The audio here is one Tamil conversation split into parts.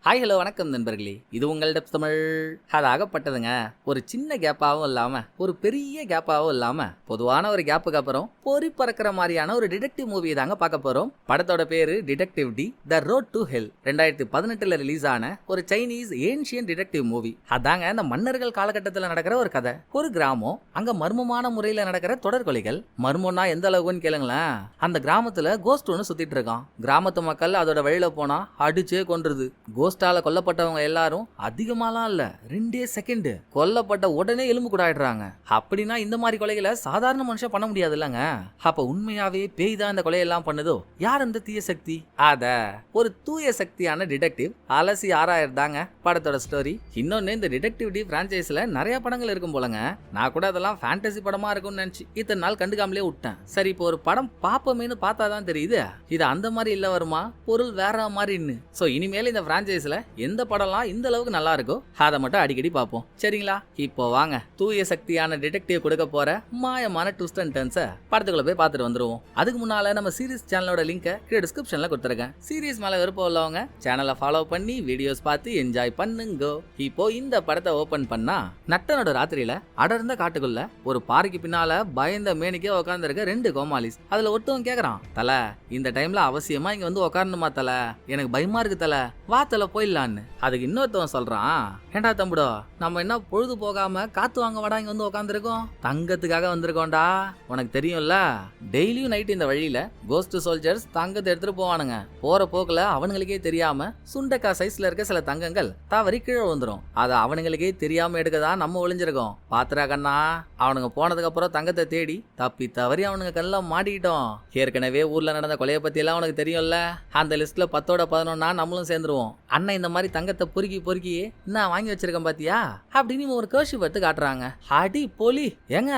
ஹாய் ஹலோ வணக்கம் நண்பர்களே, இது உங்கள் டெப்ஸ் தமிழ். அது ஆகப்பட்டதுங்க ஒரு சின்ன கேப்பாகவும் இல்லாமல் ஒரு பெரிய கேப்பாகவும் இல்லாமல் பொதுவான ஒரு கேப்புக்கு அப்புறம் பொறி பறக்கிற மாதிரியான ஒரு டிடெக்டிவ் மூவி தாங்க பார்க்க போகிறோம். படத்தோட பேரு detective D the road to hell. 2018 release ஆன ஒரு சைனீஸ் ஏன்ஷியன் டிடெக்டிவ் மூவி. அதாங்க இந்த மன்னர்கள் காலகட்டத்தில் நடக்கிற ஒரு கதை. ஒரு கிராமம், அங்க மர்மமான முறையில் நடக்கிற தொடர் கொலைகள். மர்மம்னா எந்த அளவுக்குன்னு கேளுங்களேன். அந்த கிராமத்துல கோஸ்ட் ஒன்று சுத்திட்டு இருக்கான். கிராமத்து மக்கள் அதோட வழியில போனா அடிச்சே கொன்றுது. கோஸ்டால கொல்லப்பட்டவங்க எல்லாரும் அதிகமாலாம் இல்ல, 2 செகண்ட் கொல்லப்பட்ட உடனே எலும்பு கூட ஆயிடுறாங்க. அப்படின்னா இந்த மாதிரி கொலைகளை சாதாரண மனுஷன் பண்ண முடியாது இல்லங்க. அப்ப உண்மையாவே பேய் தான் இந்த கொலையெல்லாம் பண்ணுதோ? யார் அந்த தீய சக்தி? அத ஒரு தூய சக்தியான டிடெக்டிவ் அலசி ஆராயறதாங்க படத்தோட ஸ்டோரி. இன்னொன்னு, இந்த டிடெக்டிவ் டி பிரான்ச்சைஸ்ல நிறைய படங்கள் இருக்கும் போலங்க. நான் கூட அதெல்லாம் ஃபேண்டசி படமா இருக்கும்னு நினைச்சு இத்தனை நாள் கண்டுக்காமலே விட்டேன். சரி, இப்போ ஒரு படம் பாப்பமேனு பார்த்தாதான் தெரியுது இது அந்த மாதிரி இல்ல வருமா, பொருள் வேற மாதிரின்னு. சோ இனிமேல் இந்த பிரான்ச்சைஸ்ல எந்த படம்லாம் இந்த அளவுக்கு நல்லா இருக்கோ அதை மட்டும் அடிக்கடி பார்ப்போம், சரிங்களா? இப்போ வாங்க தூய சக்தியான டிடெக்டிவ் கொடுக்க போற மாயமான ட்விஸ்ட் அண்ட் டர்ன்ஸை படத்துக்குள்ள போய் பார்த்துட்டு வந்துருவோம். அதுக்கு முன்னால நம்ம சீரிஸ் சேனலோட லிங்கை கீழே டிஸ்கிரிப்ஷன்ல கொடுத்துருக்கேன். சீரிஸ் மேல விருப்பம் உள்ளவங்க சேனலை ஃபாலோ பண்ணி வீடியோஸ் பார்த்து என்ஜாய் பண்ணுங்க. இப்போ இந்த படத்தை ஓபன் பண்ணா நட்டனோட ராத்திரியில அடர்ந்த காட்டுக்குள்ள ஒரு பாறைக்கு பின்னால பயந்த மேனிக்கே உட்கார்ந்து இருக்க 2 கோமாளிஸ். அதுல ஒருத்தவன் கேக்குறான், தல இந்த டைம்ல அவசியமா இங்க வந்து உட்காரணுமா தல? எனக்கு பயமா இருக்கு தல, வா தல போயிடலான்னு. அதுக்கு இன்னொருத்தவன் சொல்றான், ஏண்டா தம்புடோ, நம்ம என்ன பொழுது போகாம காத்து வாங்க வாடா இங்க வந்து உட்காந்துருக்கோம்? தங்கத்துக்காக வந்திருக்கோம்டா, உனக்கு தெரியும்ல. டெய்லியும் நைட் இந்த வழியில கோஸ்ட் சோல்ஜர்ஸ் தங்கத்தை எடுத்துட்டு போவானுங்க. போற போக்குல அவனுங்களுக்கே தெரியாம சுண்டக்கா சைஸ்ல இருக்க சில தங்கங்கள் தவறி கீழே வந்துரும். அதை அவனுங்களுக்கே தெரியாம எடுக்கதான் நம்ம ஒளிஞ்சிருக்கோம். பாத்துரா கண்ணா, அவனுங்க போனதுக்கு அப்புறம் தங்கத்தை தேடி தப்பி தவறி அவனுங்க கல்லாம் மாட்டிக்கிட்டோம். ஏற்கனவே ஊர்ல நடந்த கொலையை பத்தி எல்லாம் உனக்கு தெரியும்ல. அந்த லிஸ்ட்ல 10ஓட 11 நம்மளும் சேர்ந்துருவோம். அண்ணன் இந்த மாதிரி தங்கத்தை பொறுக்கி நான் வாங்கி வச்சிருக்கேன் பாத்தியா அப்படின்னு ஒரு கர்ஷிப் எடுத்து காட்டுறாங்க. அடி போலி, ஏங்க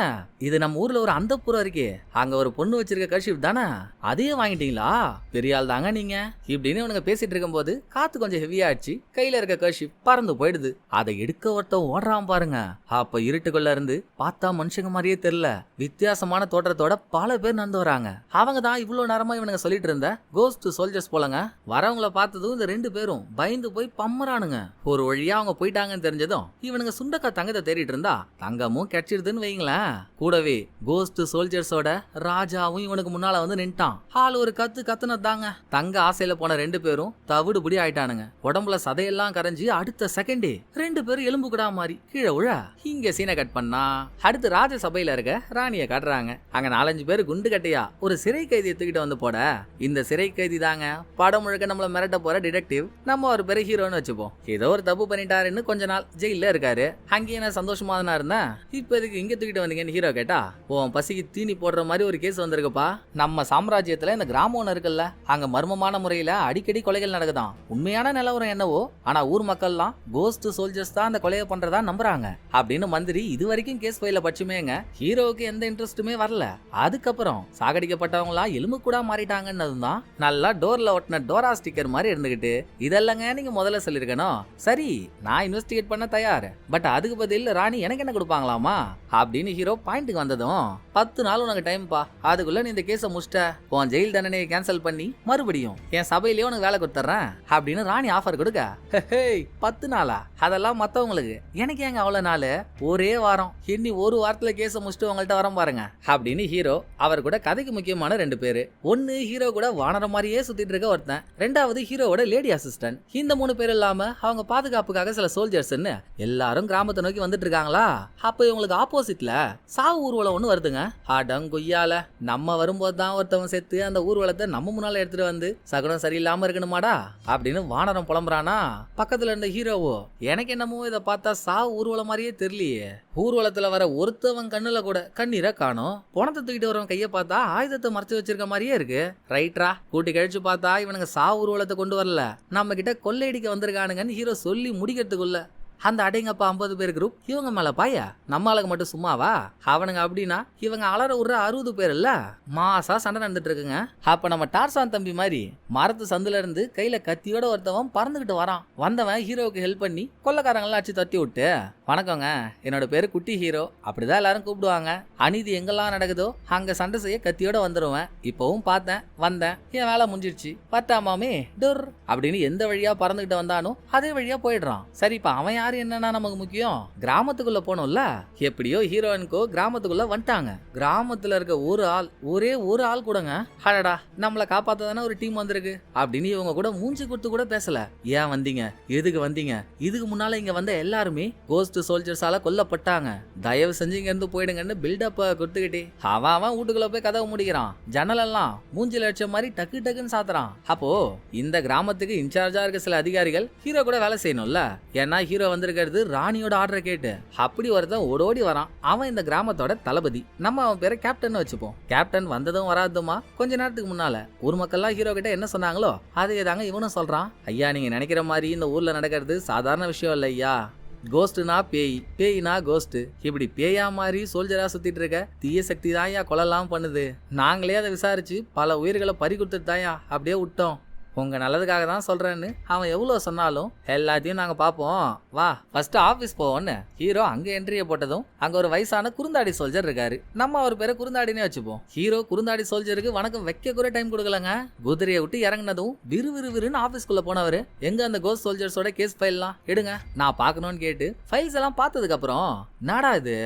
இது நம்ம ஊர்ல ஒரு அந்தப்புறம் இருக்கே, அங்க ஒரு பொண்ணு வச்சிருக்க கர்ஷிப் தானே, அதையே வாங்கிட்டீங்களா? பெரிய ஆள் தாங்க நீங்க இப்படின்னு இவனுங்க பேசிட்டு இருக்கும் போது காத்து கொஞ்சம் ஹெவியாச்சு. கையில இருக்க கர்ஷிப் பறந்து போயிடுது. அதை எடுக்க ஒருத்தன் ஓடுறான் பாருங்க. அப்ப இருட்டுக்குள்ள இருந்து பார்த்தா மனுஷங்க மாதிரியே தெரியல, வித்தியாசமான தோற்றத்தோட பல பேர் நடந்து வராங்க. அவங்க தான் இவ்வளவு நேரமா இவனுங்க சொல்லிட்டு இருந்த கோஸ்ட் சோல்ஜர்ஸ் போலங்க. வரவங்களை பார்த்ததும் இந்த 2 பேரும் பயந்து போய் பம்மரானுங்க. ஒரு வழியா அவங்க போயிட்டாங்கன்னு தெரிஞ்சதும் இவனுங்க சுண்டக்கா தங்கத்தை தேடிட்டு இருந்தா தங்கமும் கிடைச்சிருதுன்னு வைங்களேன். கூடவே கோஸ்ட் சோல்ஜர்ஸோட ராஜாவும் இவனுக்கு முன்னால வந்து நின்ட்டான். ஆள் ஒரு கத்துனதாங்க. தங்க ஆசையில போன 2 பேரும் தவிடுபடி ஆயிட்டானுங்க. உடம்புல சதையெல்லாம் கரைஞ்சி அடுத்த செகண்டே 2 பேரும் எலும்பு கூடா மாதிரி கீழே உழ. இங்க சீனை கட் பண்ணா அடுத்து ராஜ சபையில இருக்க ராணிய காட்டுறாங்க. அங்க 4-5 பேர் குண்டு கட்டையா ஒரு சிறை கைதியை தூக்கிட்டு வந்து போட, இந்த சிறை கைதி தாங்க படம் முழுக்க நம்மள மிரட்ட போற டிடெக்டிவ். நம்ம ஒரு பேரு ஹீரோன்னு வச்சுப்போம். ஏதோ ஒரு தப்பு பண்ணிட்டாருன்னு கொஞ்ச நாள் ஜெயில இருக்காரு. அங்கேயே நான் சந்தோஷமா தானே இருந்தேன், இப்ப எதுக்கு இங்க தூக்கிட்டு வந்தீங்கன்னு ஹீரோ கேட்டா, உன் பசிக்கு தீனி போடுற மாதிரி ஒரு கேஸ் வந்திருக்குப்பா. நம்ம சாம்ராஜ்யத்துல இந்த கிராமம் ஒன்று இருக்குல்ல, அங்க மர்மமான முறையில அடிக்கடி கொலைகள் நடக்குதான். உண்மையான நிலவரம் என்னவோ, ஆனா ஊர் மக்கள்லாம் கோஸ்ட் சோல்ஜர்ஸ் தான் அந்த கொலையை பண்றதா நம்புறாங்க அப்படின்னு மந்திரி இது வரைக்கும் கேஸ் ஃபைல பட்சுமேங்க. ஹீரோவுக்கு எந்த இன்ட்ரெஸ்ட்டுமே வரல. அதுக்கப்புறம் சாகடிக்கப்பட்டவங்களா எலும்பு கூட மாறிட்டாங்கன்னு தான் நல்லா டோர்ல ஒட்டின டோரா ஸ்டிக்கர் மாதிரி இருந்துகிட்டு, இதெல்லாங்க நீங்க முதல்ல சொல்லிருக்கணும். சரி, நான் இன்வெஸ்டிகேட் பண்ண தயார், பட் அதுக்கு பதில் ராணி எனக்கு என்ன கொடுப்பாங்களாமா அப்படின்னு ஹீரோ பாயிண்ட்டுக்கு வந்ததும், 10 நாள் உனக்கு டைம் பா, அதுக்குள்ள நீ இந்த கேஸை முடிச்சிட்ட, உன் ஜெயில் தண்டனையை கேன்சல் பண்ணி மறுபடியும் என் சபையிலேயே உனக்கு வேலை கொடுத்துறேன் அப்படின்னு ராணி ஆஃபர் கொடுக்க. 10 நாளா? அதெல்லாம் மத்தவங்களுக்கு, எனக்கு ஏங்க அவ்வளவு நாள்? ஒரே வாரம், இன்னி ஒரு வாரத்துல கேஸை முடிச்சுட்டு உங்கள்கிட்ட வரம் பாருங்க அப்படின்னு ஹீரோ அவர் கூட கதைக்கு முக்கியமான 2 பேரு. ஒன்னு ஹீரோ கூட வானர மாதிரியே சுத்திட்டு இருக்க ஒருத்தன், 2வது ஹீரோவோட லேடி அசிஸ்டன்ட். இந்த 3 பேர் இல்லாம அவங்க பாதுகாப்புக்காக சில சோல்ஜர்ஸ்ன்னு எல்லாரும் கிராமத்தை நோக்கி வந்துட்டு இருக்காங்களா. அப்ப இவங்களுக்கு ஆப்போசிட்ல சாவு ஊர்வலம் ஒண்ணு வருதுங்க. அடங்குய்யால, நம்ம வரும்போது தான் ஒருத்தவன் செத்து அந்த ஊர்வலத்தை நம்ம முன்னால எடுத்துட்டு வந்து சகுனம் சரியில்லாம இருக்கணுமாடா அப்படின்னு வானரம் புலம்புறானா. பக்கத்துல இருந்த ஹீரோவோ, எனக்கு என்னமோ இதை பார்த்தா சாவு ஊர்வலம் மாதிரியே தெரியலையே, ஊர்வலத்துல வர ஒருத்தவன் கண்ணுல கூட கண்ணீரை காணும், பணத்தை தூக்கிட்டு வரவன் கையை பார்த்தா ஆயுதத்தை மறைச்சு வச்சிருக்க மாதிரியே இருக்கு. ரைட்ரா, கூட்டி கழிச்சு பார்த்தா இவனுங்க சாவு ஊர்வலத்தை கொண்டு வரல, நம்ம கிட்ட கொள்ளையடிக்க வந்திருக்கானுங்கன்னு ஹீரோ சொல்லி முடிக்கிறதுக்குள்ள அந்த அடேங்கப்பா 50 பேர் குரூப் இவங்க மேல பாய நம்ம ஆளுங்க மட்டும் சும்மாவா? அவனுங்க அப்படின்னா இவங்க அலற விடுற 60 பேர் இல்ல மாசா சண்டை நடந்துட்டு இருக்குங்க. அப்ப நம்ம டார்சான் தம்பி மாதிரி மரத்து சந்துல இருந்து கையில கத்தியோட ஒருத்தவன் பறந்துகிட்டு வரான். வந்தவன் ஹீரோவுக்கு ஹெல்ப் பண்ணி கொள்ளக்காரங்களாம் அடிச்சு தட்டி விட்டு, வணக்கங்க, என்னோட பேரு குட்டி ஹீரோ, அப்படிதான் எல்லாரும் கூப்பிடுவாங்க. அநீதி எங்கெல்லாம் நடக்குதோ அங்க சண்டை செய்ய கத்தியோட வந்துருவேன். இப்பவும் பார்த்தேன், வந்தேன், என் வேலை முடிஞ்சிருச்சு, பட்டாமாமே டொர் அப்படின்னு எந்த வழியா பறந்துகிட்டு வந்தானோ அதே வழியா போயிடுறான். சரிப்பா அவன் யாரு என்னன்னா நமக்கு முக்கியம், கிராமத்துக்குள்ள போனோம்ல. எப்படியோ ஹீரோயினுக்கோ கிராமத்துக்குள்ள வந்துட்டாங்க. கிராமத்துல இருக்க ஒரே ஒரு ஆள் கூடங்க, அடடா நம்மளை காப்பாத்தானே ஒரு டீம் வந்திருக்கு அப்படின்னு இவங்க கூட மூஞ்சி கொடுத்து கூட பேசல. ஏன் வந்தீங்க, எதுக்கு வந்தீங்க, இதுக்கு முன்னால இங்க வந்த எல்லாருமே கோஸ்ட் சோல்ஜர்ஸால கொல்லப்பட்டாங்க, தயவு செஞ்சு இங்க இருந்து போயிடுங்கன்னு பில்டப் கொடுத்துக்கிட்டே அவன் வீட்டுக்குள்ள போய் கதவை முடிக்கிறான். ஜன்னல் எல்லாம் மூஞ்சில அடிச்ச மாதிரி டக்கு டக்குன்னு சாத்துறான். அப்போ இந்த கிராமத்துக்கு இன்சார்ஜா இருக்க சில அதிகாரிகள் ஹீரோ கூட வேலை செய்யணும்ல. ஏன்னா ஹீரோ வந்திருக்கிறது ராணியோட ஆர்டரை கேட்டு. அப்படி ஒருத்தன் ஓடோடி வரான். அவன் இந்த கிராமத்தோட தளபதி. நம்ம அவன் பேரை கேப்டன் வச்சுப்போம். கேப்டன் வந்ததும் வராதுமா கொஞ்ச நேரத்துக்கு முன்னால ஊர் மக்கள்லாம் ஹீரோ கிட்ட என்ன சொன்னாங்களோ அதே தாங்க இவனும் சொல்றான். ஐயா நீங்க நினைக்கிற மாதிரி இந்த ஊர்ல நடக்கிறது சாதாரண விஷயம் இல்ல ஐயா. கோஸ்ட்னா பேய், பேய்னா கோஸ்ட், இப்படி பேயா மாதிரி சோல்ஜரா சுத்திட்டு இருக்க தீய சக்தி தாயா கொல்லலாம் பண்ணுது. நாங்களே அதை விசாரிச்சு பல உயிர்களை பறி கொடுத்துட்டு தாயா அப்படியே விட்டோம். உங்க நல்லதுக்காக தான் சொல்றேன்னு அவன் எவ்வளவு சொன்னாலும் எல்லாத்தையும் நாங்க பாப்போம், வா ஃபர்ஸ்ட் ஆபீஸ் போவோம்னு ஹீரோ அங்க என்ட்ரிய போட்டதும் அங்க ஒரு வயசான குறுந்தாடி சோல்ஜர் இருக்காரு. நம்ம அவர் பேரை குறுந்தாடினே வச்சுப்போம். ஹீரோ குறுந்தாடி சோல்ஜருக்கு வணக்கம் வைக்க கூட டைம் கொடுக்கலங்க. குதிரையை விட்டு இறங்கினதும் விறுவிறுன்னு ஆபீஸ்க்குள்ள போனவரு, எங்க அந்த கோஸ்ட் சோல்ஜர்ஸோட கேஸ் ஃபைல்லாம் எடுங்க நான் பாக்கணும்னு கேட்டு ஃபைல்ஸ் எல்லாம் பார்த்ததுக்கு அப்புறம், நாடா இது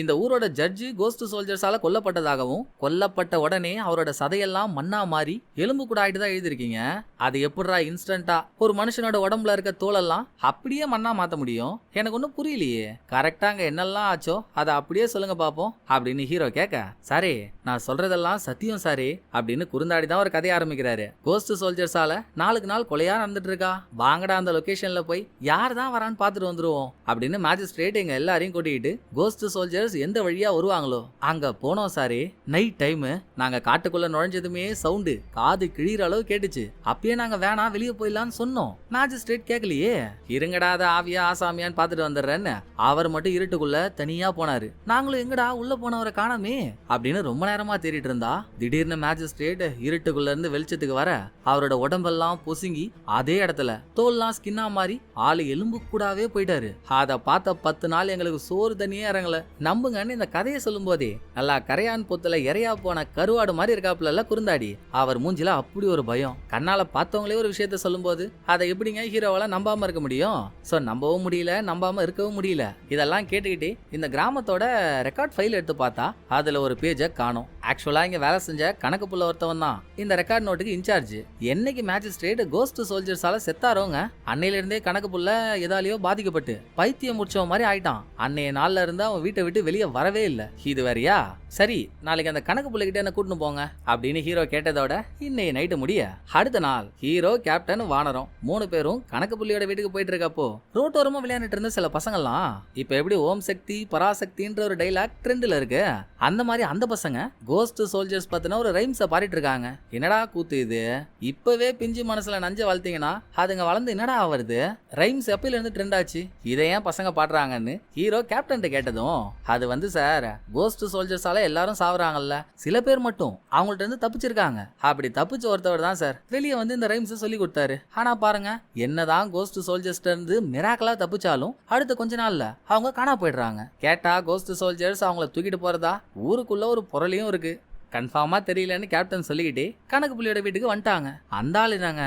இந்த ஊரோட ஜட்ஜி கோஸ்ட் சோல்ஜர்ஸால கொல்லப்பட்டதாகவும் கொல்லப்பட்ட உடனே அவரோட சதையெல்லாம் மண்ணா மாறி எலும்பு கூட ஆயிட்டு தான் எழுதிருக்கீங்க. அது எப்படிடா இன்ஸ்டன்டா ஒரு மனுஷனோட உடம்புல இருக்க தோலெல்லாம் அப்படியே மண்ணா மாத்த முடியும், எனக்கு ஒன்னும் புரியலையே. கரெக்டா அங்க என்னெல்லாம் ஆச்சோ அதை அப்படியே சொல்லுங்க பாப்போம் அப்படின்னு ஹீரோ கேட்க, சாரே நான் சொல்றதெல்லாம் சத்தியம் சாரே அப்படின்னு குறுந்தாடி தான் ஒரு கதையை ஆரம்பிக்கிறாரு. கோஸ்ட் சோல்ஜர்ஸால நாளுக்கு நாள் கொலையா நடந்துட்டு இருக்கா, வாங்கடா அந்த லொகேஷன்ல போய் யார் தான் வரான்னு பாத்துட்டு வந்துருவோம் அப்படின்னு மேஜிஸ்ட்ரேட் எங்க எல்லாரையும் கூட்டிக்கிட்டு கோஸ்ட் சோல்ஜர்ஸ் எந்த வழியா வருவாங்களோ அங்க போனோம் சாரே. நைட் டைம் நாங்க காட்டுக்குள்ள நுழைஞ்சதுமே சவுண்டு காது கிழிற அளவு கேட்டுச்சு. அப்பயே நாங்க வேணா வெளியே போயிடலான்னு சொன்னோம். மேஜிஸ்ட்ரேட் கேட்கலையே. இருங்கடாத ஆவியா ஆசாமியான்னு பாத்துட்டு வந்துடுறேன்னு அவர் மட்டும் இருட்டுக்குள்ள தனியா போனாரு. நாங்களும் எங்கடா உள்ள போனவரை காணாமே அப்படின்னு ரொம்ப நேரமா தேடிட்டு இருந்தா திடீர்னு மேஜிஸ்ட்ரேட் இருட்டுக்குள்ள இருந்து வெளிச்சத்துக்கு வர அவரோட உடம்பெல்லாம் பொசுங்கி அதே இடத்துல தோல்லாம் ஸ்கின்னா மாறி ஆளு எலும்பு கூடாவே போயிட்டாரு. அத பார்த்த 10 நாள் எங்களுக்கு சோறு தண்ணியே இறங்கல. நம்புங்கன்னு இந்த கதையை சொல்லும் போதே நல்லா கரையான் பொத்துல இறையா போன கருவாடு மாதிரி இருக்காப்புல குறுந்தாடி. அவர் மூஞ்சில அப்படி ஒரு பயம். கண்ணால பார்த்தவங்களே ஒரு விஷயத்த சொல்லும் போது அதை எப்படிங்க ஹீரோவால நம்பாம இருக்க முடியும்? சோ நம்பவும் முடியல, நம்பாம இருக்கவும் முடியல. இதெல்லாம் கேட்டுக்கிட்டே இந்த கிராமத்தோட ரெக்கார்ட் ஃபைல் எடுத்து பார்த்தா அதுல ஒரு பேஜை காணோம். ஆக்சுவலா இங்க வேலை செஞ்ச கணக்கு புள்ள ஒருத்தவன் தான் இந்த ரெக்கார்ட் நோட்டுக்கு இன்சார்ஜ். என்னைக்கு மேஜிஸ்ட்ரேட் கோஸ்ட் சோல்ஜர்ஸால செத்தாரோங்க அன்னையில இருந்தே கணக்கு புள்ள எதாலேயோ பாதிக்கப்பட்டு பைத்தியம் முடிச்சவ மாதிரி ஆயிட்டான். அன்னைய நாள்ல இருந்து அவன் வீட்டை விட்டு வெளியே வரவே இல்லை. இது வேறையா? சரி நாளைக்கு அந்த கணக்கு புள்ளைகிட்ட என்ன கூட்டின்னு போங்க அப்படின்னு ஹீரோ கேட்டதோட இன்னைய நைட்டு முடிய அடுத்த நாள் ஹீரோ கேப்டன் வானரம் 3 பேரும் கணக்கு புள்ளியோட வீட்டுக்கு போயிட்டு இருக்கப்போ ரோட்டோரமா விளையாண்டுட்டு இருந்த சில பசங்கள்லாம் இப்ப எப்படி ஓம் சக்தி பராசக்தின்ற ஒரு டைலாக் ட்ரெண்ட்ல இருக்கு அந்த மாதிரி அந்த பசங்க கோஸ்ட் சோல்ஜர்ஸ் பத்தின ஒரு ரைம்ஸை பாடிட்டு இருக்காங்க. என்னடா கூத்து இது, இப்பவே பிஞ்சு மனசுல நஞ்ச வளர்த்தீங்கன்னா அதுங்க வளர்ந்து என்னடா ஆவறது, ரைம்ஸ் எப்பயில இருந்து ட்ரெண்ட் ஆச்சு, இதை ஏன் பசங்க பாடுறாங்கன்னு ஹீரோ கேப்டன் கேட்டதும், அது வந்து சார் கோஸ்ட் சோல்ஜர்ஸால எல்லாரும் சாவறாங்கல்ல, சில பேர் மட்டும் அவங்கள்ட்ட இருந்து தப்பிச்சிருக்காங்க. அப்படி தப்பிச்ச ஒருத்தவர் தான் சார் வெளியே வந்து இந்த ரைம்ஸ் சொல்லி கொடுத்தாரு. ஆனா பாருங்க என்னதான் கோஸ்ட் சோல்ஜர்ஸ்ல இருந்து மிராக்கலா தப்பிச்சாலும் அடுத்த கொஞ்ச நாள்ல அவங்க காணா போயிடுறாங்க. கேட்டா கோஸ்ட் சோல்ஜர்ஸ் அவங்கள தூக்கிட்டு போறதா ஊருக்குள்ள ஒரு பொருளையும் இருக்கு. கன்ஃபார்மா தெரியலன்னு கேப்டன் சொல்லிக்கிட்டே கணக்கு புள்ளியோட வீட்டுக்கு வந்துட்டாங்க. அந்த ஆளு நாங்க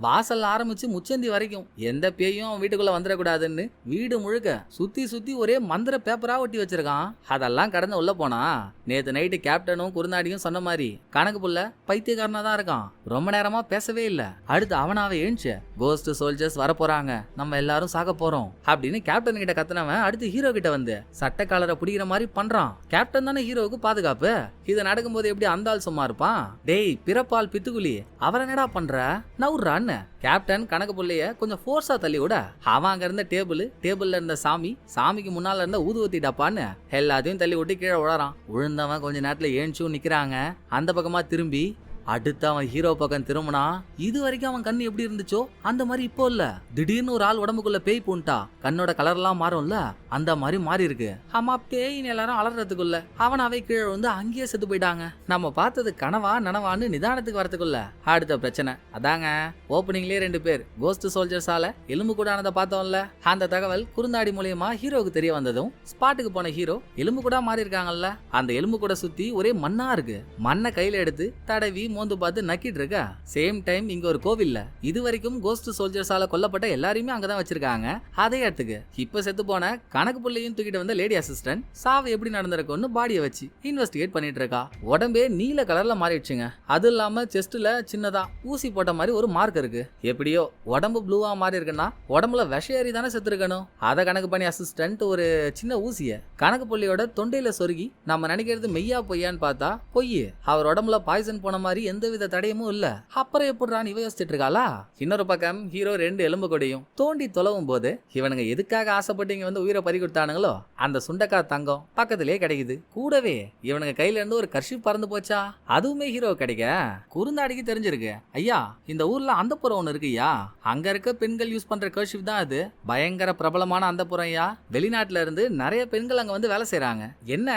வாசல் ஆரம்பிச்சு முச்சந்தி வரைக்கும் எந்த பேயும் வீட்டுக்குள்ள வந்துடக்கூடாதுன்னு வீடு முழுக்க சுத்தி சுத்தி ஒரே மந்திர பேப்பரா ஒட்டி வச்சிருக்கான். அதெல்லாம் கடந்து உள்ள போனா நேத்து நைட்டு கேப்டனும் குறுநாடியும் சொன்ன மாதிரி கணக்கு புள்ள பைத்தியக்காரனா தான் இருக்கான். ரொம்ப நேரமா பேசவே இல்ல. அடுத்து அவனாவே எழுந்துச்சு, கோஸ்ட் சோல்ஜர்ஸ் வர போறாங்க, நம்ம எல்லாரும் சாக போறோம் அப்படின்னு கேப்டன் கிட்ட கத்துனவன் அடுத்து ஹீரோ கிட்ட வந்து சட்டை காலரை பிடிக்கிற மாதிரி பண்றான். கேப்டன் தானே ஹீரோவுக்கு பாதுகாப்பு. இது நடக்கும்போது எப்படி அந்த ஆள் சும்மா இருப்பான்? டேய் பிறப்பால் பித்துக்குலி அவரை என்னடா பண்ற நவுறான்னு கேப்டன் கணக்கு புள்ளைய கொஞ்சம் ஃபோர்ஸா தள்ளி விட அவன் அங்க இருந்த டேபிள்ல இருந்த சாமிக்கு முன்னால இருந்த ஊதுவத்தி டப்பான்னு எல்லாத்தையும் தள்ளி விட்டு கீழே விழறான். விழுந்தவன் கொஞ்ச நேரத்துல ஏஞ்சும் நிக்கிறாங்க. அந்த பக்கமா திரும்பி அடுத்து அவன் ஹீரோ பக்கம் திரும்பினா இது வரைக்கும் அவன் கண்ணு எப்படி இருந்துச்சோ அந்த மாதிரி இப்போ இல்ல. திடீர்னு ஒரு ஆள் உடம்புக்குள்ள பேய் பூண்டா கண்ணோட கலர் எல்லாம் மாறும்ல அந்த மாதிரி மாறி இருக்கு. ஆமா, பேயின்னு எல்லாரும் அலறதுக்குள்ள அவனாவே கீழே வந்து அங்கேயே செத்து போயிட்டாங்க. நம்ம பார்த்தது கனவா நனவான்னு நிதானத்துக்கு வரதுக்குள்ள அடுத்த பிரச்சனை அதாங்க. ஓப்பனிங்லயே 2 பேர் கோஸ்ட் சோல்ஜர்ஸால எலும்பு கூட ஆனதை பார்த்தோம்ல. அந்த தகவல் குறுந்தாடி மூலியமா ஹீரோவுக்கு தெரிய வந்ததும் ஸ்பாட்டுக்கு போன ஹீரோ எலும்பு கூட மாறி இருக்காங்கல்ல, அந்த எலும்பு கூட சுத்தி ஒரே மண்ணா இருக்கு. மண்ணை கையில எடுத்து தடவி மோந்து பார்த்து நக்கிட்டு இருக்கா. சேம் டைம் இங்க ஒரு கோவில்ல இது வரைக்கும் கோஸ்ட் சோல்ஜர்ஸால கொல்லப்பட்ட எல்லாரையுமே அங்கதான் வச்சிருக்காங்க. அதே இடத்துக்கு இப்ப செத்து போன கணக்கு புள்ளையும் தூக்கிட்டு வந்த லேடி அசிஸ்டன்ட் சாவு எப்படி நடந்திருக்கும்னு பாடியை வச்சு இன்வெஸ்டிகேட் பண்ணிட்டு இருக்கா. உடம்பே நீல கலர்ல மாறிடுச்சுங்க. அது இல்லாம செஸ்ட்ல சின்னதா ஊசி போட்ட மாதிரி ஒரு மார்க் இருக்கு. எப்படியோ உடம்பு ப்ளூவா மாறி இருக்குன்னா உடம்புல விஷயறி தானே செத்து இருக்கணும். அதை கணக்கு பண்ணி அசிஸ்டன்ட் ஒரு சின்ன ஊசிய கணக்கு புள்ளியோட தொண்டையில சொருகி நம்ம நினைக்கிறது மெய்யா பொய்யான்னு பார்த்தா பொய். அவர் உடம்புல பாய்சன் போன மாதிரி எந்தவித தடையமும் இல்ல. அப்புறம் எப்படிறான்னு இவ யோசிச்சுட்டு இருக்காளா. இன்னொரு பக்கம் ஹீரோ 2 எலும்பு கொடையும் தோண்டி தொலைவும் போது இவனுங்க எதுக்காக ஆசைப்பட்டு இங்க வந்து உயிரை பறி கொடுத்தானுங்களோ அந்த சுண்டக்காய் தங்கம் பக்கத்திலே கிடைக்குது. கூடவே இவனுங்க கையில இருந்து ஒரு கர்ஷிப் பறந்து போச்சா, அதுவுமே ஹீரோ கிடைக்க குறுந்தாடிக்கு தெரிஞ்சிருக்கு. ஐயா, இந்த ஊர்ல அந்தப்புறம் ஒண்ணு இருக்குயா, அங்க இருக்க பெண்கள் யூஸ் பண்ற கர்ஷிப் தான் அது. பயங்கர பிரபலமான அந்தப்புறம் ஐயா. வெளிநாட்டுல இருந்து நிறைய பெண்கள் அங்க வந்து வேலை செய்யறாங்க. என்ன,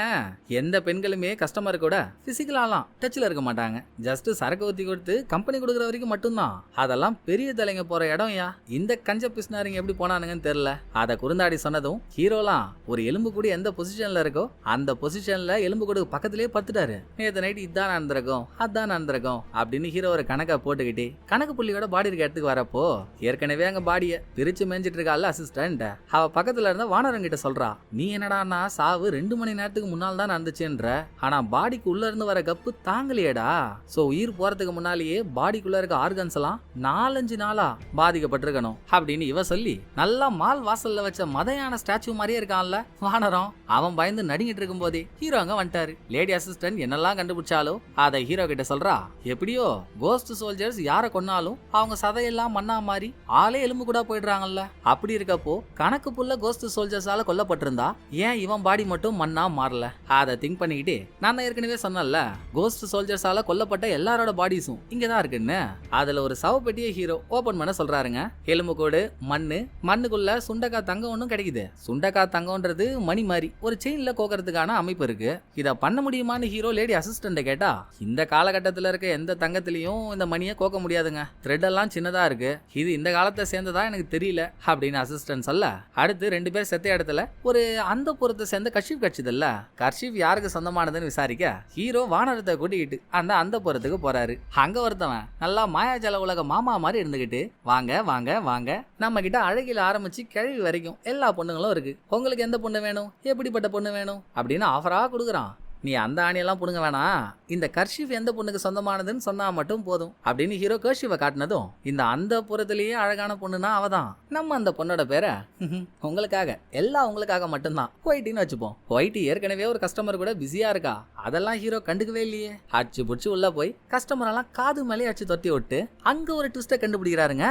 எந்த பெண்களுமே கஸ்டமர் கூட பிசிக்கலாலாம் டச்ல இருக்க மாட்டாங்க. ஜஸ்ட் சரக்கு ஊத்தி கொடுத்து கம்பெனி கொடுக்குற வரைக்கும் மட்டும்தான். அதெல்லாம் பெரிய தலைங்க போற இடம் யா. இந்த கஞ்ச பிஸ்னாரிங்க எப்படி போனானுங்கன்னு தெரியல. அத குறுந்தாடி சொன்னதும் ஹீரோலாம் ஒரு எலும்பு கூடி எந்த பொசிஷன்ல இருக்கோ அந்த பொசிஷன்ல எலும்பு கூடு பக்கத்திலேயே பத்துட்டாரு. நேற்று நைட் இதான் நடந்திருக்கும் அதான் நடந்திருக்கும் அப்படின்னு ஹீரோ ஒரு கணக்கை போட்டுக்கிட்டு கணக்கு புள்ளியோட பாடி இருக்க இடத்துக்கு வரப்போ ஏற்கனவே அங்க பாடியை பிரிச்சு மேய்ஞ்சிட்டு இருக்கால அசிஸ்டன்ட். அவ பக்கத்துல இருந்த வானரங்கிட்ட சொல்றா, நீ என்னடானா சாவு 2 மணி நேரத்துக்கு முன்னால் தான் நடந்துச்சுன்ற, ஆனா பாடிக்கு உள்ள இருந்து வர கப்பு தாங்கலையேடா. சோ உயிர் போறதுக்கு முன்னாலேயே பாடிக்குள்ள இருக்க ஆர்கன்ஸ் எல்லாம் 4-5 நாளா பாதிக்கப்பட்டிருக்கணும் அப்படின்னு இவ சொல்லி நல்லா மால் வாசல்ல வச்ச மதையான ஸ்டாச்சு மாதிரியே இருக்கான்ல வானரம். அவன் பயந்து நடுங்கிட்டு இருக்கும் போதே ஹீரோ அங்க வந்துட்டாரு. லேடி அசிஸ்டன்ட் என்னெல்லாம் கண்டுபிடிச்சாலும் அதை ஹீரோ கிட்ட சொல்றா. எப்படியோ கோஸ்ட் சோல்ஜர்ஸ் யாரை கொன்னாலும் அவங்க சதையெல்லாம் மண்ணா மாறி ஆளே எலும்பு கூட போயிடுறாங்கல்ல. அப்படி இருக்கப்போ கணக்கு புள்ள கோஸ்ட் சோல்ஜர்ஸால கொல்லப்பட்டிருந்தா ஏன் இவன் பாடி மட்டும் மண்ணா மாறல? அதை திங்க் பண்ணிக்கிட்டு நான் தான் ஏற்கனவே சொன்னல கோஸ்ட் சோல்ஜர்ஸால கொல்லப்பட்ட எல்லாரோட பாடிஸும் இங்கதான் இருக்குன்னு. அதுல ஒரு சவப்பெட்டியை ஹீரோ ஓபன் பண்ண சொல்றாருங்க. எலும்பு கோடு மண்ணுக்குள்ள சுண்டக்காய் தங்கம் ஒன்னும் கிடைக்குது. சுண்டக்காய் தங்கம்ன்றது மணி மாதிரி ஒரு செயின்ல கோக்கறதுக்கான அமைப்பு இருக்கு. இத பண்ண முடியுமான்னு ஹீரோ லேடி அசிஸ்டன்ட் கேட்டா, இந்த காலகட்டத்துல இருக்க எந்த தங்கத்திலையும் இந்த மணியை கோக்க முடியாதுங்க, த்ரெட் எல்லாம் சின்னதா இருக்கு, இது இந்த காலத்தை சேர்ந்ததா எனக்கு தெரியல அப்படின்னு அசிஸ்டன்ட் சொல்ல, அடுத்து 2 பேர் செத்த இடத்துல ஒரு அந்த புறத்தை சேர்ந்த கர்ஷிப் கட்சிதல்ல. கர்ஷிப் யாருக்கு சொந்தமானதுன்னு விசாரிக்க ஹீரோ வானரத்தை கூட்டிக்கிட்டு அந்த புறத்துக்கு போறாரு. அங்க ஒருத்தவன் நல்லா மாயாஜால உலக மாமா மாதிரி இருந்துகிட்டு, வாங்க வாங்க வாங்க, நம்ம கிட்ட அழகில ஆரம்பிச்சு கிழவி வரைக்கும் எல்லா பொண்ணுங்களும் இருக்கு, உங்களுக்கு எந்த பொண்ணு வேணும், எப்படிப்பட்ட பொண்ணு வேணும் அப்படின்னு ஆஃபரா கொடுக்குறான். நீ அந்த ஆணியெல்லாம் புடுங்க வேணாம், இந்த கர்ஷிப் எந்த பொண்ணுக்கு சொந்தமானதுன்னு சொன்னா மட்டும் போதும் அப்படின்னு ஹீரோ கர்ஷிப்பை காட்டினதும் இந்த அந்த புறத்திலேயே அழகான பொண்ணுனா அவதான். நம்ம அந்த பொண்ணோட பேரை உங்களுக்காக எல்லாம் உங்களுக்காக மட்டும்தான் ஒயிட்டின்னு வச்சுப்போம். ஒயிட்டி ஏற்கனவே ஒரு கஸ்டமர் கூட பிஸியா இருக்கா, அதெல்லாம் ஹீரோ கண்டுக்கவே இல்லையே. அடிச்சு புடிச்சு உள்ள போய் கஸ்டமர் எல்லாம் காது மேலே அடிச்சு தொத்தி விட்டு அங்க ஒரு ட்விஸ்ட கண்டுபிடிக்கிறாருங்க.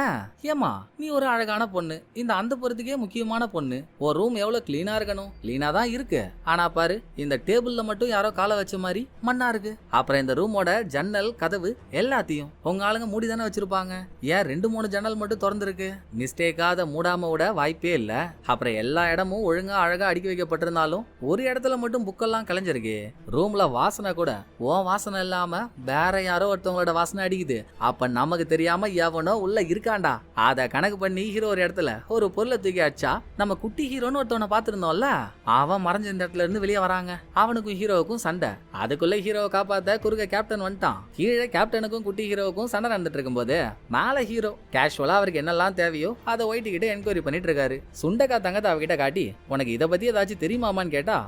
ஏமா, நீ ஒரு அழகான பொண்ணு, இந்த அந்த புறத்துக்கே முக்கியமான பொண்ணு, ஒரு ரூம் எவ்வளவு கிளீனா இருக்கணும், கிளீனா தான் இருக்கு, ஆனா பாரு இந்த டேபிள்ல மட்டும் யாரோ காலை வச்ச மாதிரி மண்ணா இருக்கு. அப்புறம் இந்த ரூமோட ஜன்னல் கதவு எல்லாத்தையும் உங்க ஆளுங்க மூடி தானே வச்சிருப்பாங்க, ஏன் 2-3 ஜன்னல் மட்டும் திறந்துருக்கு, மிஸ்டேக்காத மூடாம விட வாய்ப்பே இல்ல. அப்புறம் எல்லா இடமும் ஒழுங்கா அழகா அடுக்கி வைக்கப்பட்டிருந்தாலும் ஒரு இடத்துல மட்டும் புக்கெல்லாம் கலைஞ்சிருக்கு. ரூம்ல வாசனை கூட உன் வாசனை இல்லாம வேற யாரோ ஒருத்தவங்களோட வாசனை அடிக்குது. அப்ப நமக்கு தெரியாம எவனோ உள்ள இருக்காண்டா. அத கணக்கு பண்ணி ஹீரோ ஒரு இடத்துல ஒரு பொருளை தூக்கி அடிச்சா நம்ம குட்டி ஹீரோன்னு ஒருத்தவனை பாத்துருந்தோம்ல, அவன் மறைஞ்ச இந்த இடத்துல இருந்து வெளியே வராங்க. அவனுக்கும் ஹீரோவுக்கும் சண்டை. அதுக்குள்ள ஹீரோவை காப்பாத்த குறுக்க கேப்டன் வந்துட்டான். கீழே கேப்டனுக்கும் குட்டி ஹீரோவுக்கும் சண்டை நடந்துட்டு இருக்கும் போது மேல ஹீரோ கேஷுவலா அவருக்கு என்னெல்லாம் தேவையோ அதை ஒயிட்டு கிட்ட என்கொயரி பண்ணிட்டு இருக்காரு. சுண்டக்காய் தங்கத்தை அவகிட்ட காட்டி, உனக்கு இதை பத்தி ஏதாச்சும் தெரியுமாமான்னு கேட்டா,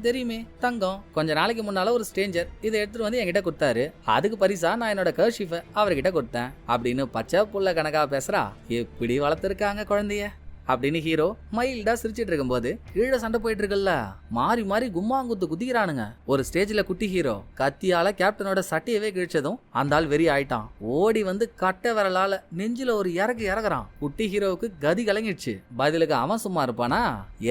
தெரியுமே தங்கம், கொஞ்ச நாளைக்கு முன்னால ஒரு ஸ்ட்ரேஞ்சர் இதை எடுத்துட்டு வந்து என்கிட்ட கொடுத்தாரு, அதுக்கு பரிசா நான் என்னோட கர்ஷிஃபை அவர்கிட்ட கொடுத்தேன் அப்படின்னு பச்சை புள்ள கணக்கா பேசுறா. எப்படி வளர்த்துருக்காங்க குழந்தைய அப்படின்னு ஹீரோ மைல்டா சிரிச்சிட்டு இருக்கும்போது கீழே சண்டை போயிட்டு இருக்குல்ல, மாறி மாறி கும்மாங்குத்து குதிக்கிறானுங்க. ஒரு ஸ்டேஜ்ல குட்டி ஹீரோ கத்தியால கேப்டனோட சட்டையவே கிழிச்சதும் அந்த ஆள் வெறி ஆயிட்டான். ஓடி வந்து கட்டை விரலால நெஞ்சில ஒரு இறக்குறான். குட்டி ஹீரோவுக்கு கதி கலங்கிடுச்சு. பதிலுக்கு அவன் சும்மா இருப்பானா,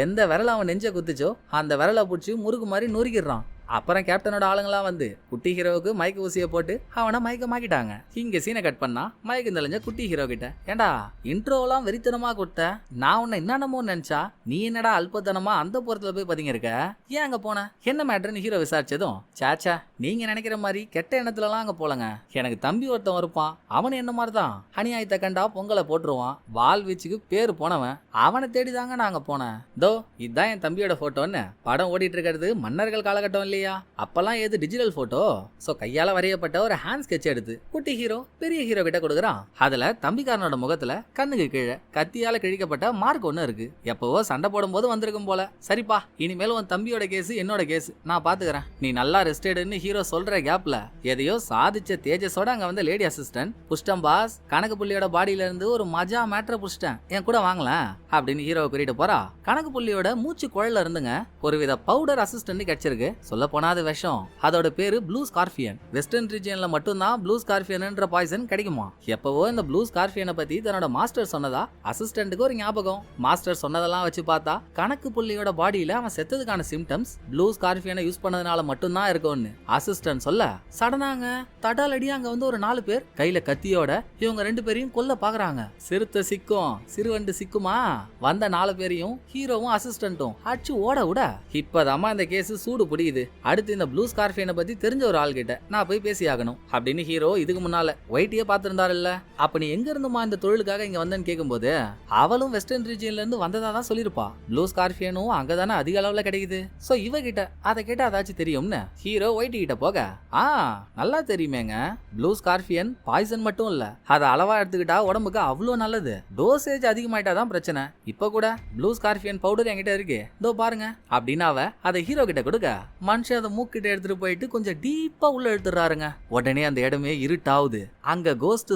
எந்த விரல அவன் நெஞ்ச குத்துச்சோ அந்த விரலை பிடிச்சி முறுக்கு மாதிரி நொறுக்கிடுறான். அப்புறம் கேப்டனோட ஆளுங்களாம் வந்து குட்டி ஹீரோவுக்கு மயக்க ஊசியை போட்டு அவனை மயக்கமாக்கிட்டாங்க. இங்க சீனை கட் பண்ணா மயக்கம் தெளிஞ்ச குட்டி ஹீரோ கிட்ட, ஏண்டா இன்ட்ரோலாம் வெறித்தனமா கொடுத்த, நான் உன்னை என்னென்னமோ நினைச்சா நீ என்னடா அல்பத்தனமா அந்த புறத்துல போய் பதிங்க இருக்க, ஏன் அங்க போன, என்ன மேட்டர்னு ஹீரோ விசாரிச்சதும், சாச்சா நீங்க நினைக்கிற மாதிரி கெட்ட எண்ணத்துலலாம் அங்க போலங்க, எனக்கு தம்பி ஒருத்தன் இருப்பான், அவனு என்ன மாதிரிதான் அநியாயத்தை கண்டா பொங்கலை போட்டுருவான், வால் வீச்சுக்கு பேரு போனவன், அவனை தேடிதாங்க நாங்க போனேன். தோ இதுதான் என் தம்பியோட போட்டோன்னு படம் ஓடிட்டு இருக்கிறது மன்னர்கள் காலகட்டம் இல்லையா, அப்பெல்லாம் ஏது டிஜிட்டல் போட்டோ, சோ கையால வரையப்பட்ட ஒரு ஹேண்ட் ஸ்கெட்ச் எடுத்து குட்டி ஹீரோ பெரிய ஹீரோ கிட்ட கொடுக்குறான். அதுல தம்பிக்காரனோட முகத்துல கண்ணுக்கு கீழே கத்தியால கிழிக்கப்பட்ட மார்க் ஒண்ணு இருக்கு. எப்பவோ சண்டை போடும் போது வந்திருக்கும் போல. சரிப்பா, இனிமேல் உன் தம்பியோட கேஸ் என்னோட கேஸ், நான் பாத்துக்கிறேன், நீ நல்லா ரெஸ்ட் எடுன்னு ஹீரோ சொல்ற கேப்ல எதையோ சாதிச்ச தேஜஸோட அங்க வந்து லேடி அசிஸ்டன்ட், புஷ்டம் பாஸ், கணக்கு புள்ளியோட பாடியில இருந்து ஒரு மஜா மேட்ரை புஷ்டன், என் கூட வாங்கலாம் அப்படின்னு ஹீரோ கூட்டிட்டு போறா. கணக்கு புள்ளியோட மூச்சு குழல்ல இருந்துங்க ஒருவித பவுடர் அசிஸ்டன்ட் கிடைச்சிருக்கு. சொல்ல போனாது விஷம். அதோட பேரு ப்ளூ ஸ்கார்பியன். வெஸ்டர்ன் ரீஜியன்ல மட்டும்தான் ப்ளூ ஸ்கார்பியன்ன்ற பாய்சன் கிடைக்குமா. எப்பவோ இந்த ப்ளூ ஸ்கார்பியனை பத்தி தன்னோட மாஸ்டர் சொன்னதா அசிஸ்டன்ட்டுக்கு ஒரு ஞாபகம். மாஸ்டர் சொன்னதெல்லாம் வச்சு பார்த்தா கணக்கு புள்ளியோட பாடியில அவன் செத்ததுக்கான சிம்டம்ஸ் ப்ளூ ஸ்கார்பியனை யூஸ் பண்ணதுனால மட்டும்தான் இருக்கும்னு அசிஸ்டன்ட் சொல்ல, சடனாங்க தடாலடி அங்க வந்து ஒரு 4 பேர் கையில கத்தியோட இவங்க 2 பேரையும் கொல்ல பாக்குறாங்க. சிறுத்தை சிக்கும் சிறுவண்டு சிக்குமா, வந்த 4 பேரையும் ஹீரோவும் அசிஸ்டன்ட்டும் அடிச்சு ஓட விட, இப்பதாமா இந்த கேஸ் சூடு பிடிக்குது. அடுத்து இந்த ப்ளூ ஸ்கார்பியனை பத்தி தெரிஞ்ச ஒரு ஆள் கிட்ட நான் போய் பேசி ஆகணும் அப்படின்னு ஹீரோ இதுக்கு முன்னால ஒயிட்டியே பாத்திருந்தாருல்ல. அப்ப நீ எங்க இருந்துமா இந்த தொழிலுக்காக இங்க வந்தேன்னு கேட்கும்போது அவளும் வெஸ்டர்ன் ரீஜியன்ல இருந்து வந்ததா தான் சொல்லிருப்பா. ப்ளூ ஸ்கார்பியனும் அங்கதானே அதிக அளவுல கிடைக்குது. சோ இவ கிட்ட அதை கேட்ட அதாச்சும் தெரியும்னு ஹீரோ ஒயிட்டி கிட்ட போக, நல்லா தெரியுமேங்க, ப்ளூ ஸ்கார்பியன் பாய்சன் மட்டும் இல்ல, அதை அளவா எடுத்துக்கிட்டா உடம்புக்கு அவ்வளவு நல்லது, டோசேஜ் அதிகமாயிட்டாதான் பிரச்சனை. இப்ப கூட ப்ளூ ஸ்கார்பியன் பவுடர் என்கிட்ட இருக்கு, இதோ பாருங்க அப்படின்னு அவ அதை ஹீரோ கிட்ட கொடுக்க, மனுஷன் அதை மூக்கிட்ட எடுத்துட்டு போயிட்டு கொஞ்சம் டீப்பா உள்ள எடுத்துறாருங்க. உடனே அந்த இடமே இருட்டாவுது. அங்க கோஸ்ட்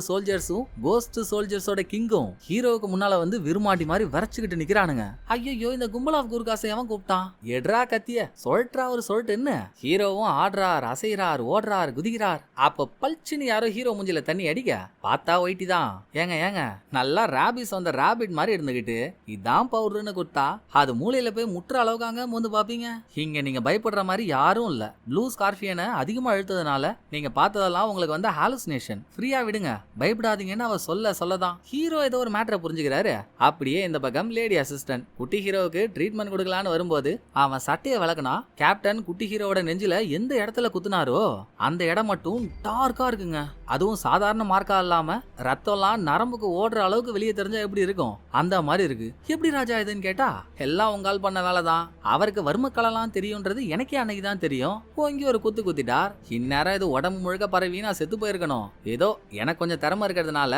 சோல்ஜர்ஸோட கிங்கும் ஹீரோவுக்கு முன்னால வந்து விருமாட்டி மாதிரி வரைச்சுக்கிட்டு நிக்கிறானுங்க. ஐயோ, இந்த கும்பல் ஆஃப் குர்காஸை எவன் கூப்பிட்டான், எட்ரா கத்திய சொல்றா ஒரு சொல்லிட்டு என்ன. ஹீரோவும் ஆடுறார், அசைறார், ஓடுறார், குதிக்கிறார். அப்ப பல்ச்சின்னு யாரோ ஹீரோ மூஞ்சில தண்ணி அடிக்க பார்த்தா ஒயிட்டி தான். ஏங்க நல்லா ராபிஸ் வந்த ராபிட் மாதிரி இருந்துகிட்டு இதான் பவுடர்னு கொடுத்தா அது மூளையில போய் முற்ற அளவுக்கு அங்க வந்து பாப்பீங்க. இங்க நீங்க பயப்படுற மாதிரி யாரும் இல்ல. ப்ளூ ஸ்கார்பியனை அதிகமா இழுத்ததுனால நீங்க பார்த்ததெல்லாம் உங்களுக்கு வந்து ஹாலுசினேஷன். ஃப்ரீயா விடுங்க, பயப்படாதீங்கன்னு அவ சொல்லதான் ஹீரோ ஏதோ ஒரு மேட்டரை புரிஞ்சுக்கிறாரு. அப்படியே இந்த பக்கம் லேடி அசிஸ்டன்ட் குட்டி ஹீரோவுக்கு ட்ரீட்மெண்ட் கொடுக்கலான்னு வரும்போது அவன் சட்டையை விளக்குனா கேப்டன் குட்டி ஹீரோவோட நெஞ்சில எந்த இடத்துல குத்துனாரோ அந்த இடம் மட்டும் டார்க்கா இருக்குங்க. அதுவும் சாதாரண மார்க்கா இல்லாம ரத்தம்லாம் நரம்புக்கு ஓடுற அளவுக்கு வெளியே தெரிஞ்சா எப்படி இருக்கும் அந்த மாதிரி இருக்கு. எப்படி ராஜா இதுன்னு கேட்டா, எல்லாம் உங்கால் பண்ண வேலை தான், அவருக்கு வர்மக்கலெல்லாம் தெரியும்ன்றது எனக்கே அன்னைக்கு தான் தெரியும். இங்க ஒரு குத்து குத்திட்டார், இந்நேரம் இது உடம்பு முழுக்க பரவி நான் செத்து போயிருக்கணும். ஏதோ எனக்கு கொஞ்சம் திறமை இருக்கிறதுனால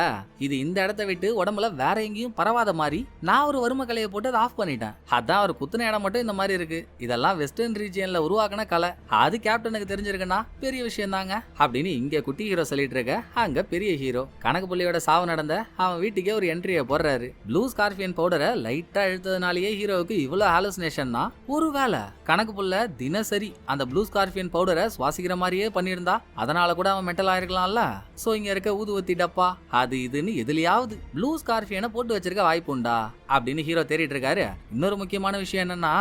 இது இந்த இடத்த விட்டு உடம்புல வேற எங்கேயும் பரவாத மாதிரி நான் ஒரு வறுமை கலையை போட்டு அதை ஆஃப் பண்ணிட்டேன். அதான் ஒரு குத்துன இடம் மட்டும் இந்த மாதிரி இருக்கு. இதெல்லாம் வெஸ்டர்ன் ரீஜியன்ல உருவாக்கின கலை, அது கேப்டனுக்கு தெரிஞ்சிருக்குன்னா பெரிய விஷயம் தாங்க அப்படின்னு இங்க குட்டி ஹீரோ சொல்லிட்டு இருக்க. அங்க பெரிய ஹீரோ கணக்கு புள்ளியோட சாவு நடந்த அவன் வீட்டுக்கே ஒரு என்ட்ரியை போடுறாரு. ப்ளூ ஸ்கார்பியன் பவுடரை லைட்டா இழுத்ததுனாலேயே ஹீரோவுக்கு இவ்வளவு ஹாலுசினேஷன்னா, ஒருவேளை கணக்கு புள்ள தினசரி அந்த ப்ளூ ஸ்கார்பியன் பவுடரை சுவாசிக்கிற மாதிரியே பண்ணியிருந்தா அதனால கூட அவன் மென்டல் ஆயிருக்கலாம்ல. சோ இங்க இருக்க ஊதுவத்தி டப்பா அது இதுன்னு எதுலயாவது ப்ளூ ஸ்கார்பியனை போட்டு வச்சிருக்க வாய்ப்பு உண்டா அப்படின்னு ஹீரோ தேடிட்டு இருக்காரு. இன்னொரு முக்கியமான விஷயம் என்னன்னா,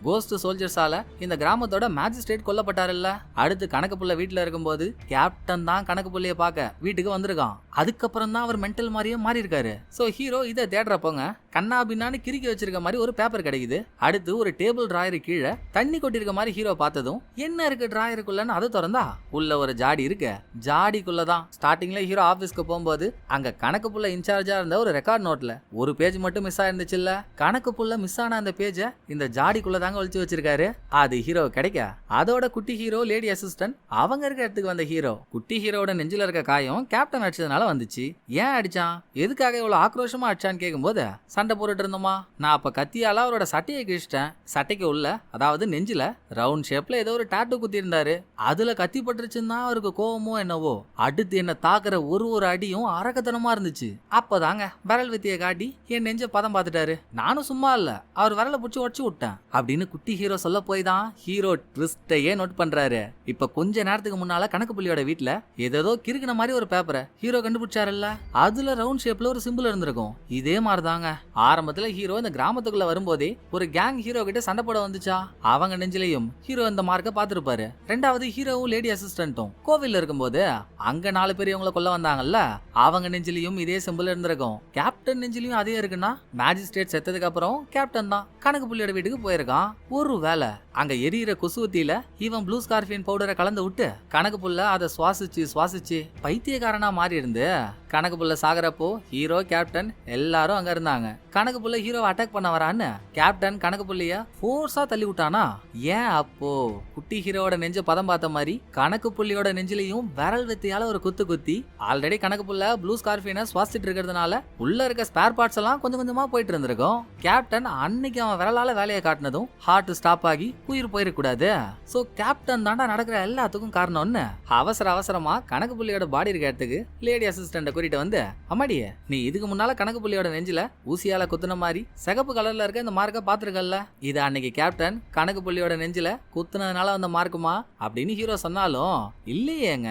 கோஸ்ட் சோல்ஜர்ஸால இந்த கிராமத்தோட மேஜிஸ்ட்ரேட் கொல்லப்பட்டாருல்ல. அடுத்து கணக்கு புள்ள வீட்டுல இருக்கும்போது கேப்டன் தான் கணக்கு புள்ளைய பார்க்க வீட்டுக்கு வந்திருக்கான். அதுக்கப்புறம் தான் அவர் மென்டல் மாதிரியே மாறி இருக்காரு. சோ ஹீரோ இதை தேடுறப்போங்க கண்ணா பின்னான்னு கிறுக்கி வச்சிருக்க மாதிரி ஒரு பேப்பர் கிடைக்குது. அடுத்து ஒரு டேபிள் டிராயரு கீழே தண்ணி கொட்டிருக்க மாதிரி ஹீரோ பார்த்ததும் என்ன இருக்கு டிராயருக்குள்ளன்னு அதை திறந்தா உள்ள ஒரு ஜாடி இருக்கு. ஜாடிக்குள்ளதான் ஸ்டார்டிங்ல ஹீரோ ஆபீஸ்க்கு போகும்போது அங்க கணக்கு புள்ள இன்சார்ஜா இருந்த ஒரு ரெக்கார்ட் நோட்ல ஒரு பேஜ் மட்டும் மிஸ் ஆயிருந்துச்சுல்ல. கணக்கு புள்ள மிஸ் ஆன அந்த பேஜ இந்த ஜாடிக்குள்ள தாங்க ஒளிச்சு வச்சிருக்காரு. அது ஹீரோ கிடைக்க அதோட குட்டி ஹீரோ லேடி அசிஸ்டன்ட் அவங்க இருக்க இடத்துக்கு வந்த ஹீரோ குட்டி ஹீரோட நெஞ்சில இருக்க காயம் கேப்டன் அடிச்சதுனால வந்துச்சு. ஏன் அடிச்சான், எதுக்காக இவ்வளவு ஆக்ரோஷமா அடிச்சான்னு கேட்கும்போது சண்டை போட்டுட்டு இருந்தோமா, நான் அப்ப கத்தியால அவரோட சட்டையை கிழிச்சிட்டேன். சட்டைக்கு உள்ள அதாவது நெஞ்சில ரவுண்ட் ஷேப்ல ஏதோ ஒரு டாட்டூ குத்தி இருந்தாரு. அதுல கத்தி பட்டுருச்சுன்னா அவருக்கு கோவமோ என்னவோ அடுத்து என்ன தாக்குற ஒரு அடியும் அரக்கத்தனமா இருந்துச்சு. அப்பதாங்க விரல் வித்திய காட்டி என் நெஞ்ச பதம் பார்த்துட்டாரு. நானும் சும்மா இல்ல, அவர் விரல புடிச்சு உடச்சு விட்டேன் அப்படின்னு குட்டி ஹீரோ சொல்ல போய் தான் ஹீரோ ட்விஸ்டையே நோட் பண்றாரு. இப்ப கொஞ்ச நேரத்துக்கு முன்னால கணக்கு புள்ளியோட வீட்டுல ஏதோ கிறுக்கு கிறுக்கின மாதிரி ஒரு பேப்பரை ஹீரோ கண்டுபிடிச்சாருல்ல, அதுல ரவுண்ட் ஷேப்ல ஒரு சிம்பிள் இருந்திருக்கும். இதே மாதிரிதாங்க ஆரம்பத்துல ஹீரோ இந்த கிராமத்துக்குள்ள வரும்போதே ஒரு கேங் ஹீரோ கிட்ட சண்டை போட வந்துச்சா, அவங்க நெஞ்சிலையும் ஹீரோ இந்த மார்க்க பாத்துருப்பாரு. ரெண்டாவது ஹீரோவும் லேடி அசிஸ்டன்ட்டும் கோவில்ல இருக்கும்போது அங்க 4 பேர் இவங்களை கொல்ல வந்தாங்கல்ல, அவங்க நெஞ்சிலையும் இதே சிம்பிள் இருந்திருக்கும். கேப்டன் நெஞ்சிலையும் அதே இருக்குன்னா மேஜிஸ்ட்ரேட் செத்ததுக்கு அப்புறம் கேப்டன் தான் கணக்கு புள்ளியோட வீட்டுக்கு போயிருக்கான். ஒரு வேலை அங்க எரியிற கொசுவத்தியில இவன் ப்ளூ ஸ்கார்பியன் பவுடரை கலந்து விட்டு கணக்கு புள்ள அதை சுவாசிச்சு பைத்தியக்காரனா மாறி இருந்து கணக்கு புள்ள சாகரப்போ ஹீரோ கேப்டன் எல்லாரும் அங்க இருந்தாங்க. கணக்கு புள்ள ஹீரோவை அட்டாக் பண்ண வரான்னு கேப்டன் கணக்கு புள்ளைய ஃபோர்ஸா தள்ளி விட்டானா. ஏன் அப்போ குட்டி ஹீரோவோட நெஞ்ச பதம் பார்த்த மாதிரி கணக்கு புள்ளியோட நெஞ்சிலையும் விரல் வெத்தியால ஒரு குத்தி ஆல்ரெடி கணக்கு புள்ள ப்ளூ ஸ்கார்பியனை சுவாசிட்டு இருக்கிறதுனால உள்ள இருக்க ஸ்பேர் பார்ட்ஸ் எல்லாம் கொஞ்சம் கொஞ்சமா போயிட்டு இருந்திருக்கும். கேப்டன் அன்னைக்கு அவன் விரலால வேலையை காட்டினதும் ஹார்ட் ஸ்டாப் ஆகி உயிர் போயிடக்கூடாது. சோ கேப்டன் தாண்டா நடக்கிற எல்லாத்துக்கும் காரணம்னு அவசரமா கணக்கு புள்ளியோட பாடி இருக்க இடத்துக்கு லேடி அசிஸ்டன்ட கூட்டிட்டு வந்து, அம்மாடியே நீ இதுக்கு முன்னால கணக்கு புள்ளியோட நெஞ்சில ஊசியால குத்துன மாதிரி சிகப்பு கலர்ல இருக்க இந்த மார்க்க பாத்துருக்கல்ல, இது அன்னைக்கு கேப்டன் கணக்கு புள்ளியோட நெஞ்சில குத்துனதுனால வந்த மார்க்குமா அப்படின்னு ஹீரோ சொன்னாலும், இல்லையேங்க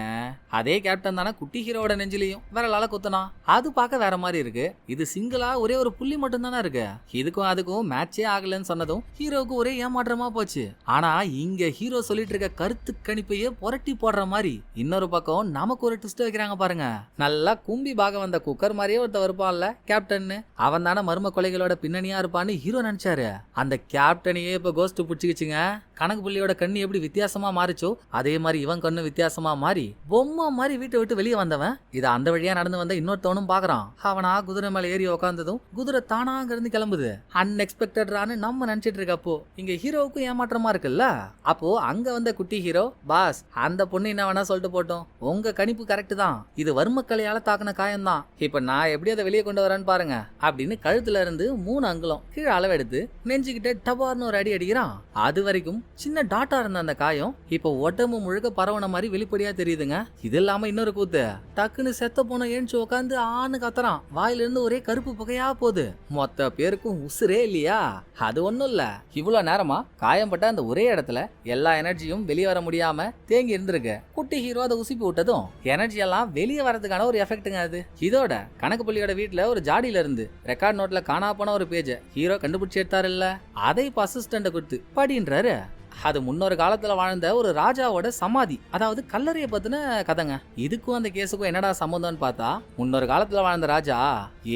அதே கேப்டன் தானே குட்டி ஹீரோட நெஞ்சிலையும் விரலால குத்துனா, அது பார்க்க வேற மாதிரி இருக்கு. இது சிங்கிளா ஒரே ஒரு புள்ளி மட்டும் தானே இருக்கு. இதுக்கும் அதுக்கும் மேட்சே ஆகலன்னு சொன்னதும் ஹீரோக்கு ஒரே ஏமாற்றமா போச்சு. ஆனா இங்க ஹீரோ சொல்லிட்டு இருக்க கருத்து கணிப்பையே புரட்டி போடுற மாதிரி இன்னொரு பக்கம் நமக்கு ஒரு ட்விஸ்ட் வைக்கிறாங்க பாருங்க. நல்லா கும்பி பாக வந்த குக்கர் மாதிரியே ஒருத்த இருப்பான்ல கேப்டன், அவன் தானே மர்ம கொலைகளோட பின்னணியா இருப்பான்னு ஹீரோ நினைச்சாரு. அந்த கேப்டனையே இப்ப கோஸ்ட் புடிச்சுக்கிச்சுங்க. கணக்கு புள்ளியோட கண்ணு எப்படி வித்தியாசமா மாறிச்சோ அதே மாதிரி இவன் கண்ணு வித்தியாசமா மாறி பொம்மை மாதிரி வீட்டை விட்டு வெளியே வந்தவன் இதை அந்த வழியா நடந்து வந்த இன்னொருத்தவனும் பாக்குறான். அவனா குதிரை மேல ஏறி உக்காந்ததும் குதிரை தானா அங்க இருந்து கிளம்புது. அன்எக்ஸ்பெக்டடான்னு நம்ம நினைச்சிட்டு இருக்கப்போ இங்க ஹீரோவுக்கும் ஏமாற்றமா இருக்குல்ல. அப்போ அங்க வந்த குட்டி ஹீரோ, பாஸ் அந்த பொண்ணு என்ன வேணா சொல்லிட்டு போட்டோம், உங்க கணிப்பு கரெக்ட் தான், இது வர்மக்கலையால தாக்குன காயம் தான், இப்ப நான் எப்படி அதை வெளியே கொண்டு வரேன்னு பாருங்க அப்படின்னு கழுத்துல இருந்து 3 அங்குலம் கீழே அளவெடுத்து நெஞ்சுக்கிட்ட டபார்னு ஒரு அடி அடிக்கிறான். அது வரைக்கும் சின்ன டாட்டா இருந்த அந்த காயம் இப்ப உடம்பு முழுக்க பரவன மாதிரி வெளிப்படையா தெரியுதுங்க. இது இல்லாம இன்னொரு கூத்து, டக்குன்னு செத்த போன ஏஞ்சி உட்காந்து ஆணு கத்துறான். வாயில இருந்து ஒரே கருப்பு புகையா போகுது. மொத்த பேருக்கும் உசுரே இல்லையா. அது ஒண்ணும் இல்ல, இவ்வளவு நேரமா காயம்பட்ட அந்த ஒரே இடத்துல எல்லா எனர்ஜியும் வெளியே வர முடியாம தேங்கி இருந்திருக்கு. குட்டி ஹீரோ அதை உசுப்பி விட்டதும் எனர்ஜி எல்லாம் வெளியே வரதுக்கான ஒரு எஃபெக்ட்டுங்க அது. இதோட கணக்கு புள்ளியோட வீட்டுல ஒரு ஜாடியில இருந்து ரெக்கார்ட் நோட்ல காணா போன ஒரு பேஜ ஹீரோ கண்டுபிடிச்சு எடுத்தாரு இல்ல, அதை இப்ப அசிஸ்டன்ட கொடுத்து படின்றாரு. அது முன்னொரு காலத்துல வாழ்ந்த ஒரு ராஜாவோட சமாதி, அதாவது கல்லறைய பத்தின கதைங்க. இதுக்கும் அந்த கேஸுக்கும் என்னடா சம்பந்தம்னு பார்த்தா, முன்னொரு காலத்துல வாழ்ந்த ராஜா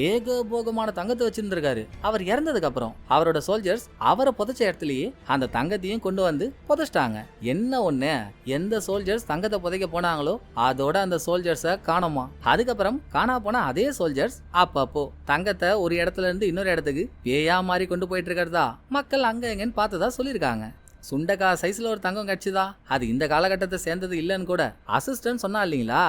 ஏகபோகமான தங்கத்தை வச்சிருந்திருக்காரு. அவர் இறந்ததுக்கு அப்புறம் அவரோட சோல்ஜர்ஸ் அவரை புதைச்ச இடத்துலயே அந்த தங்கத்தையும் கொண்டு வந்து புதைச்சிட்டாங்க. என்ன ஒண்ணு, எந்த சோல்ஜர்ஸ் தங்கத்தை புதைக்க போனாங்களோ அதோட அந்த சோல்ஜர்ஸ காணோமா. அதுக்கப்புறம் காணா போன அதே சோல்ஜர்ஸ் அப்பப்போ தங்கத்தை ஒரு இடத்துல இருந்து இன்னொரு இடத்துக்கு பேயா மாதிரி கொண்டு போயிட்டு இருக்கிறதா மக்கள் அங்க எங்கன்னு பார்த்ததா சொல்லியிருக்காங்க. சுண்டக்கா சைஸ்ல ஒரு தங்கம் கட்சிதா, அது இந்த காலகட்டத்தை சேர்ந்தது இல்லன்னு கூட அசிஸ்டன்ட் சொன்னா இல்லீங்களா.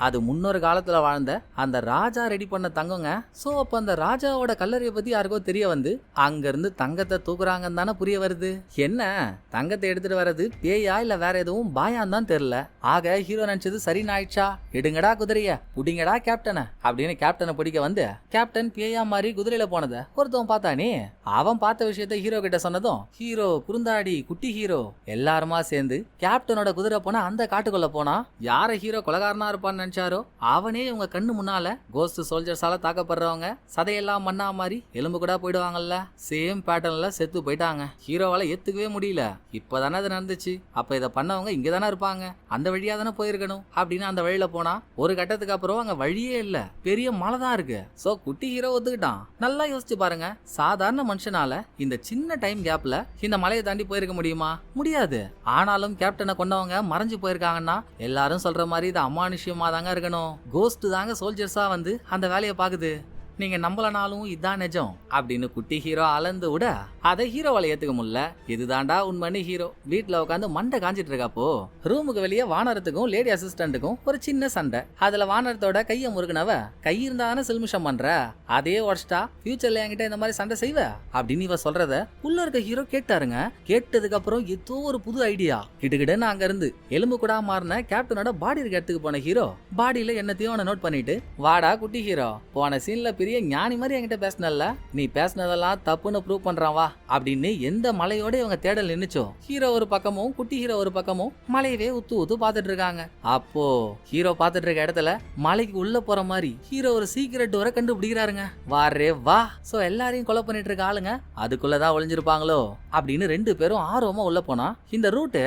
அது முன்னொரு காலத்துல வாழ்ந்த அந்த ராஜா ரெடி பண்ண தங்கங்க. சோ அப்ப அந்த ராஜாவோட கல்லறையை பத்தி யாருக்கோ தெரிய வந்து அங்க இருந்து தங்கத்தை தூக்குறாங்கன்னு தானே புரிய வருது. என்ன தங்கத்தை எடுத்துட்டு வர்றது பேயா இல்ல வேற எதுவும் பாயான்னு தான் தெரியல. ஆக ஹீரோ நினைச்சது சரின்னு ஆயிடுச்சா, எடுங்கடா குதிரைய புடிங்கடா கேப்டனை அப்படின்னு கேப்டனை பிடிக்க வந்து கேப்டன் பேயா மாதிரி குதிரையில போனத ஒருத்தவன் பார்த்தானே. அவன் பார்த்த விஷயத்த ஹீரோ கிட்ட சொன்னதும் ஹீரோ குறுந்தாடி குட்டி ஹீரோ எல்லாருமா சேர்ந்து கேப்டனோட குதிரை போனா அந்த காட்டுக்குள்ள போனா யார ஹீரோ கொலகாரனா இருப்பான்னு நினைச்சாரோ அவனே இவங்க கண்ணு முன்னால கோஸ்ட் சோல்ஜர்ஸால தாக்கப்படுறவங்க சதையெல்லாம் மண்ணா மாதிரி எலும்பு கூட போயிடுவாங்கல்ல, சேம் பேட்டர்ன்ல செத்து போயிட்டாங்க. ஹீரோவால ஏத்துக்கவே முடியல. இப்பதானே அது நடந்துச்சு, அப்ப இதை பண்ணவங்க இங்க தானே இருப்பாங்க, அந்த வழியா தானே போயிருக்கணும் அப்படின்னு அந்த வழியில போனா ஒரு கட்டத்துக்கு அப்புறம் அங்க வழியே இல்ல, பெரிய மலை தான் இருக்கு. சோ குட்டி ஹீரோ ஒத்துக்கிட்டான். நல்லா யோசிச்சு பாருங்க, சாதாரண மனுஷனால இந்த சின்ன டைம் கேப்ல இந்த மலையை தாண்டி போயிருக்க முடியுமா? முடியாது. ஆனாலும் கேப்டனை கொண்டவங்க மறைஞ்சு போயிருக்காங்கன்னா எல்லாரும் சொல்ற மாதிரி இது அமானுஷ்யமா தாங்க இருக்கணும். கோஸ்ட் தாங்க சோல்ஜர்ஸா வந்து அந்த வேலையை பாக்குது. நீங்க நம்பலனாலும் இதான் நிஜம் அப்படின்னு குட்டி ஹீரோ அளந்து விட அதை ஹீரோவால ஏத்துக்க முடியல. இதுதான்டா உண்மைன்னு ஹீரோ வீட்டுல உட்காந்து மண்டை காஞ்சிட்டு இருக்காப்போ ரூமுக்கு வெளியே வானரத்துக்கும் லேடி அசிஸ்டன்ட்டுக்கும் ஒரு சின்ன சண்டை. அதுல வானரத்தோட கைய முருகனவ கை இருந்தாதானே சில்மிஷம் பண்ற, அதே உடச்சிட்டா ஃபியூச்சர்ல என்கிட்ட இந்த மாதிரி சண்டை செய்வ அப்படின்னு இவ சொல்றத உள்ள இருக்க ஹீரோ கேட்டாருங்க. கேட்டதுக்கு அப்புறம் ஏதோ ஒரு புது ஐடியா கிட்டுக்கிட்டுன்னு அங்க இருந்து எலும்பு கூட மாறின கேப்டனோட பாடி இருக்க இடத்துக்கு போன ஹீரோ பாடியில என்னத்தையும் நோட் பண்ணிட்டு, வாடா குட்டி ஹீரோ போன சீன்ல பெரிய ஞானி மாதிரி என்கிட்ட பேசினல்ல, நீ பேசினதெல்லாம் தப்புன்னு ப்ரூவ் பண்றான் வா அப்படின்னு எந்த மலையோட இவங்க தேடல் நின்னுச்சோ, ஹீரோ ஒரு பக்கமும் குட்டி ஹீரோ ஒரு பக்கமும் மலையவே உத்து பாத்துட்டு இருக்காங்க. அப்போ ஹீரோ பாத்துட்டு இருக்க இடத்துல மலைக்கு உள்ள போற மாதிரி ஹீரோ ஒரு சீக்கிரட் டோரை கண்டுபிடிக்கிறாருங்க. வாரே வா. சோ எல்லாரையும் கொலை பண்ணிட்டு இருக்க ஆளுங்க அதுக்குள்ளதான் ஒளிஞ்சிருப்பாங்களோ அப்படின்னு 2 பேரும் ஆர்வமா உள்ள போனா, இந்த ரூட்டு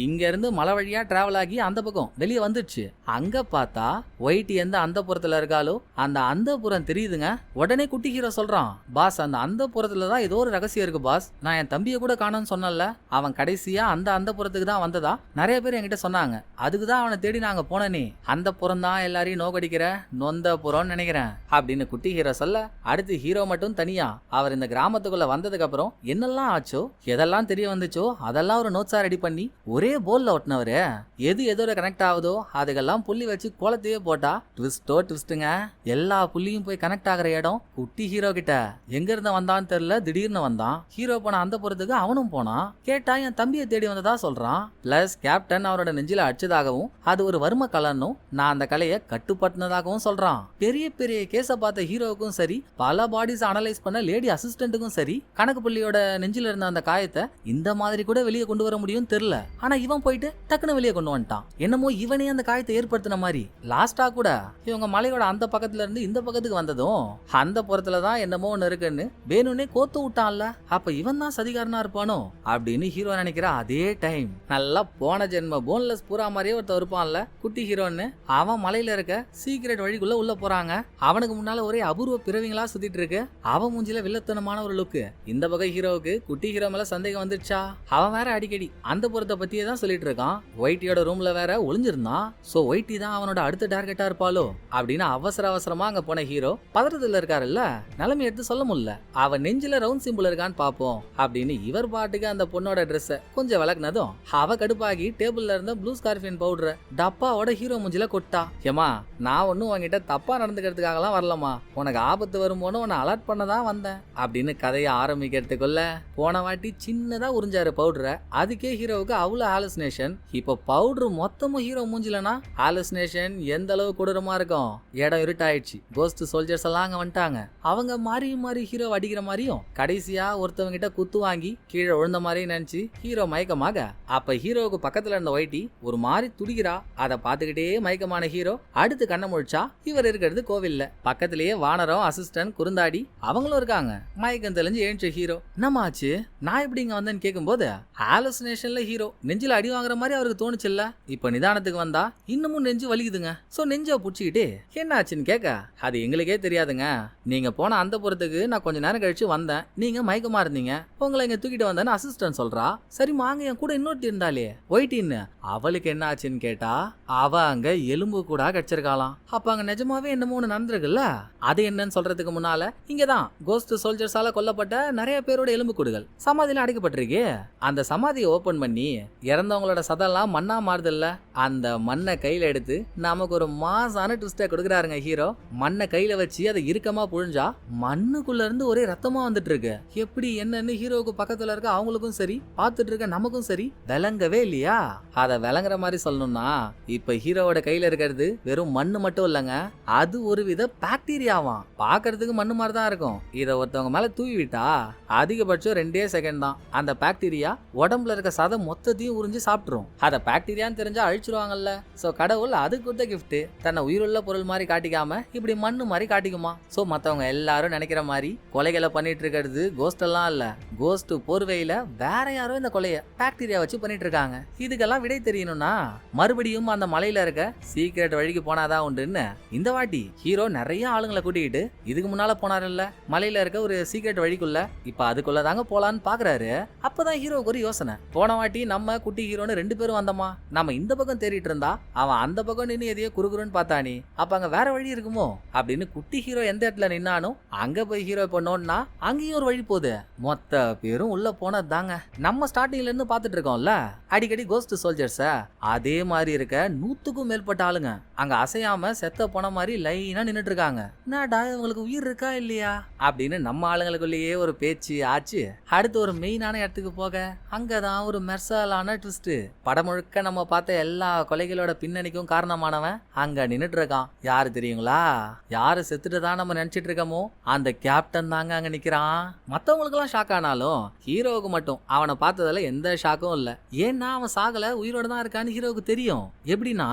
இங்க இருந்து மலை வழியா டிராவல் ஆகி அந்த பக்கம் வெளியே வந்துடுச்சு. அங்க பார்த்தா ஒயிட் எந்த அந்த புறத்துல இருக்காலோ அந்த புறம் தெரியுதுங்க. உடனே குட்டி ஹீரோ சொல்றான், பாஸ் அந்த புறத்துலதான் ஏதோ ஒரு ரகசியம் இருக்கு பாஸ். நான் என் தம்பியை கூட காணோம்னு சொன்னல, அவன் கடைசியா அந்த புறத்துக்கு தான் வந்ததா நிறைய பேர் என்கிட்ட சொன்னாங்க. அதுக்குதான் அவனை தேடி நாங்க போனே. அந்த புறம் தான் எல்லாரையும் நோக்கடிக்கிற நொந்த புறம்னு நினைக்கிறேன் அப்படின்னு குட்டி ஹீரோ சொல்ல, அடுத்து ஹீரோ மட்டும் தனியா அவர் இந்த கிராமத்துக்குள்ள வந்ததுக்கு அப்புறம் என்னெல்லாம் ஆச்சோ, எதெல்லாம் தெரிய வந்துச்சோ அதெல்லாம் ஒரு நோட்ஸா ரெடி பண்ணி ஒரே போல்ல ஒட்டினவரு. எது எதோட கனெக்ட் ஆகுதோ அதுக்கெல்லாம் புள்ளி வச்சு கோலத்தையே போட்டா ட்விஸ்ட்டுங்க. எல்லா புள்ளியும் போய் கனெக்ட் ஆகிற இடம் குட்டி ஹீரோ கிட்ட. எங்க இருந்து வந்தான்னு தெரியல, திடீர்னு வந்தான். ஹீரோ போன அந்த புறத்துக்கு அவனும் போனான். கேட்டா என் தம்பியை தேடி வந்ததா சொல்றான். பிளஸ் கேப்டன் அவரோட நெஞ்சில அடிச்சதாகவும் அது ஒரு வறுமை கலனும் நான் அந்த கலையை கட்டுப்பட்டினதாகவும் சொல்றான். பெரிய பெரிய கேஸ பார்த்த ஹீரோவுக்கும் சரி, பல பாடிஸ் அனலைஸ் பண்ண லேடி அசிஸ்டன்ட்டுக்கும் சரி, கணக்கு புள்ளியோட நெஞ்சில இருந்த அந்த காயத்தை இந்த மாதிரி கூட வெளியே கொண்டு வர முடியும் தெரியல. ஆனா இவன் போயிட்டு டக்குன்னு வெளியே கொண்டு வந்துட்டான். என்னமோ இவனே அந்த காயத்தை ஏற்படுத்தின மாதிரி. லாஸ்டா கூட இவங்க மலையோட அந்த பக்கத்துல இருந்து இந்த பக்கத்துக்கு வந்ததும் அந்த புறத்துலதான் என்னமோ ஒண்ணு இருக்குன்னு வேணும்னே கோத்து விட்டான்ல. அப்ப இவன் தான் சதிகாரனா இருப்பானோ அப்படின்னு ஹீரோ நினைக்கிற அதே டைம் நல்லா போன ஜென்ம போன்லெஸ் பூரா மாதிரியே ஒருத்தர் இருப்பான்ல குட்டி ஹீரோன்னு, அவன் மலையில இருக்க சீக்கிரட் வழிக்குள்ள உள்ள போறாங்க. அவனுக்கு முன்னால ஒரே அபூர்வ பிறவிங்களா சுத்திட்டு இருக்கு. அவன் மூஞ்சில வில்லத்தனமான ஒரு லுக்கு. இந்த பக்கம் ஹீரோவுக்கு குட்டி ஹீரோ மேல சந்தேகம் வந்துடுச்சா. அவன் வேற அடிக்கடி அந்த புறத்தை பத்தியே தான் சொல்லிட்டு இருக்கான். ஒயிட்டியோட ரூம்ல வேற ஒளிஞ்சிருந்தான். சோ ஒயிட்டி தான் அவனோட அடுத்த டார்கெட்டா இருப்பாளோ அப்படின்னு அவசரமா அங்க போன ஹீரோ பதறதுல இருக்காருல்ல, நிலைமை எடுத்து சொல்ல முடியல. அவன் நெஞ்சில ரவுண்ட் சிம்பிள் இருக்கான்னு பாப்போம் அப்படின்னு இவர் பாட்டுக்கு அந்த பொண்ணோட ட்ரெஸ் கொஞ்சம் விளக்குனதும் அவ கடுப்பாகி டேபிள்ல இருந்த ப்ளூ ஸ்கார்பியன் பவுடர் டப்பாவோட ஹீரோ மூஞ்சில கொட்டா. ஏமா நான் ஒன்னும் உங்ககிட்ட தப்பா நடந்துக்கிறதுக்காகலாம் வரலமா, உனக்கு ஆபத்து வரும்போது உன்னை அலர்ட் பண்ணதான் வந்தேன் அப்படின்னு கதையை ஆரம்பிக்கிறதுக்குள்ள போன வாட்டி சின்னதா உறிஞ்சாரு பவுடரை. அதுக்கே ஹீரோவுக்கு அவ்வளவு ஹாலுசினேஷன். இப்போ பவுடர் மொத்தமும் ஹீரோ மூஞ்சிலனா ஹாலுசினேஷன் எந்த அளவு கொடூரமா இருக்கும். இடம் இருட்டாயிடுச்சு. கோஸ்ட் சோல்ஜர்ஸ் எல்லாம் அங்க வந்துட்டாங்க. அவங்க மாறி ஹீரோ அடிக்கிற மாதிரியும் கடைசியா ஒருத்தவங்க கிட்ட குத்து வாங்கி கீழே விழுந்த மாதிரியும் நினைச்சு ஹீரோ மயக்கமாக. அப்ப ஹீரோவுக்கு பக்கத்துல இருந்த ஒயிட்டி ஒரு மாதிரி துடிக்கிறா. அதை பார்த்துக்கிட்டே மயக்கமான ஹீரோ அடுத்து கண்ண முழிச்சா இவர் இருக்கிறது கோவில்ல. பக்கத்திலேயே வானரம், அசிஸ்டன்ட், குறுந்தாடி அவங்களும் இருக்காங்க. மயக்கம் தெளிஞ்சு எழுந்த ஹீரோ, என்னமா ஆச்சு, நான் எப்படி இங்க வந்தேன்னு கேட்கும்போது ஹாலுசினேஷன்ல ஹீரோ நெஞ்சில அடி வாங்குற மாதிரி அவருக்கு தோணுச்சுல்ல. இப்ப நிதானத்துக்கு வந்தா இன்னமும் நெஞ்சு வலிக்குதுங்க. சோ நெஞ்ச புடிச்சுக்கிட்டு என்ன ஆச்சுன்னு கேட்க, அது எங்களுக்கே தெரியாதுங்க, நீங்க போன அந்த புறத்துக்கு நான் கொஞ்ச நேரம் கழிச்சு வந்தேன், நீங்க மயக்கமா இருந்தீங்க, உங்களை இங்க தூக்கிட்டு வந்தேன்னு அசிஸ்டன்ட் சொல்றா. சரி வாங்க என் கூட இன்னொருத்தி இருந்தாலே ஒயிட்டின்னு. அவளுக்கு என்ன ஆச்சுன்னு கேட்டா அவ அங்க எலும்பு கூட கடிச்சிருக்காளாம். அப்ப அங்க நிஜமாவே என்னமோ ஒண்ணு நடந்திருக்குல்ல. அது என்னன்னு சொல்றதுக்கு முன்னால இங்கதான் கோஸ்ட் சோல்ஜர்ஸால கொல்லப்பட்ட நிறைய பேரோட எலும்பு கூடுகள் சமாதியில அடைக்கப்பட்டிருக்கு. அந்த சமாதியை ஓபன் பண்ணி இறந்தவங்களோட சதெல்லாம் மண்ணா மாறுதல்ல, அந்த மண்ணை கையில எடுத்து நமக்கு ஒரு மாசான ட்விஸ்ட கொடுக்குறாருங்க ஹீரோ. மண்ணை கையில வச்சு அதை இறுக்கமா புழிஞ்சா மண்ணுக்குள்ள இருந்து ஒரே ரத்தமா வந்துட்டு இருக்கு. எப்படி என்னன்னு ஹீரோவுக்கு பக்கத்துல இருக்க அவங்களுக்கும் சரி, பார்த்துட்டு இருக்க நமக்கும் சரி விளங்கவே இல்லையா. அதை விளங்குற மாதிரி சொல்லணும்னா இப்ப ஹீரோவோட கையில இருக்கிறது வெறும் மண்ணு மட்டும் இல்லங்க, அது ஒரு வித பாக்டீரியாவாம். பாக்குறதுக்கு மண்ணு மாதிரி தான் இருக்கும். இதை ஒருத்தவங்க மேல தூவி விட்டா அதிகபட்சம் 2 செகண்ட் தான் அந்த பாக்டீரியா உடம்புல இருக்க சதம் மொத்தத்தையும் உறிஞ்சு சாப்பிட்டுரும். அதை பாக்டீரியான்னு தெரிஞ்சா அழிச்சிருவாங்கல்ல. சோ கடவுள் அது கொடுத்த கிஃப்ட். தன்னை உயிருள்ள பொருள் மாதிரி காட்டிக்காம இப்படி மண்ணு மாதிரி காட்டிக்குமா. சோ மத்தவங்க எல்லாரும் நினைக்கிற மாதிரி கொலைகளை பண்ணிட்டு இருக்கிறது கோஸ்ட் எல்லாம் இல்ல. கோஸ்ட் போர்வையில வேற யாரோ இந்த கொலைய பாக்டீரியா வச்சு பண்ணிட்டு இருக்காங்க. இதுக்கெல்லாம் விடை தெரியணும்னா மறுபடியும் அந்த மலையில இருக்க சீக்ரெட் வழிக்கு போனாதான் உண்டுன்னு இந்த வாட்டி ஹீரோ நிறைய ஆளுங்களை கூட்டிக்கிட்டு இதுக்கு முன்னால போனாருல்ல மலையில இருக்க ஒரு சீக்ரெட் வழிக்குள்ள, இப்ப அதுக்குள்ள தாங்க போலான்னு பாக்குறாரு. அப்பதான் ஹீரோவுக்கு ஒரு யோசனை. போன வாட்டி நம்ம குட்டி ஹீரோன்னு 2 பேரும் வந்தோமா, நம்ம இந்த பக்கம் தேடிட்டு இருந்தா அவன் அந்த பக்கம் நின்று எதையோ குறுகுறுன்னு பார்த்தானே, அப்ப அங்க வேற வழி இருக்குமோ அப்படின்னு குட்டி ஹீரோ எந்த இடத்துல நின்னானும் அங்க போய் ஹீரோ பண்ணோம்னா அங்கேயும் ஒரு வழி போகுது. மொத்த பேரும் உள்ள போனதாங்க. நம்ம ஸ்டார்டிங்ல இருந்து பாத்துட்டு இருக்கோம்ல அடிக்கடி கோஸ்ட் சோல்ஜர்ஸ, அதே மாதிரி இருக்க 100க்கும் மேற்பட்ட ஆளுங்க அங்க அசையாம செத்த போன மாதிரி லைனா நின்னுட்டு இருக்காங்க. என்னடா இவங்களுக்கு உயிர் இருக்கா இல்லையா அப்படின்னு நம்ம ஆளுங்களுக்குள்ளேயே ஒரு பேச்சு ஆச்சு. அடுத்து ஒரு மெயினான இடத்துக்கு போக அங்கதான் ஒரு மெர்சலான ட்விஸ்ட். படம் முழுக்க நம்ம பார்த்த எல்லா கொலைகளோட பின்னணிக்கும் காரணமானவன் அங்க நின்னுட்டு இருக்கான். யாரு தெரியுங்களா? யாரு செத்துட்டு தோத்துட்டதா நம்ம நினைச்சிட்டு இருக்கோமோ அந்த கேப்டன் தாங்க அங்க நிக்கிறான். மத்தவங்களுக்கு எல்லாம் ஷாக் ஆனாலும் ஹீரோவுக்கு மட்டும் அவனை பார்த்ததுல எந்த ஷாக்கும் இல்ல. ஏன்னா அவன் சாகல, உயிரோட தான் இருக்கான்னு ஹீரோவுக்கு தெரியும். எப்படின்னா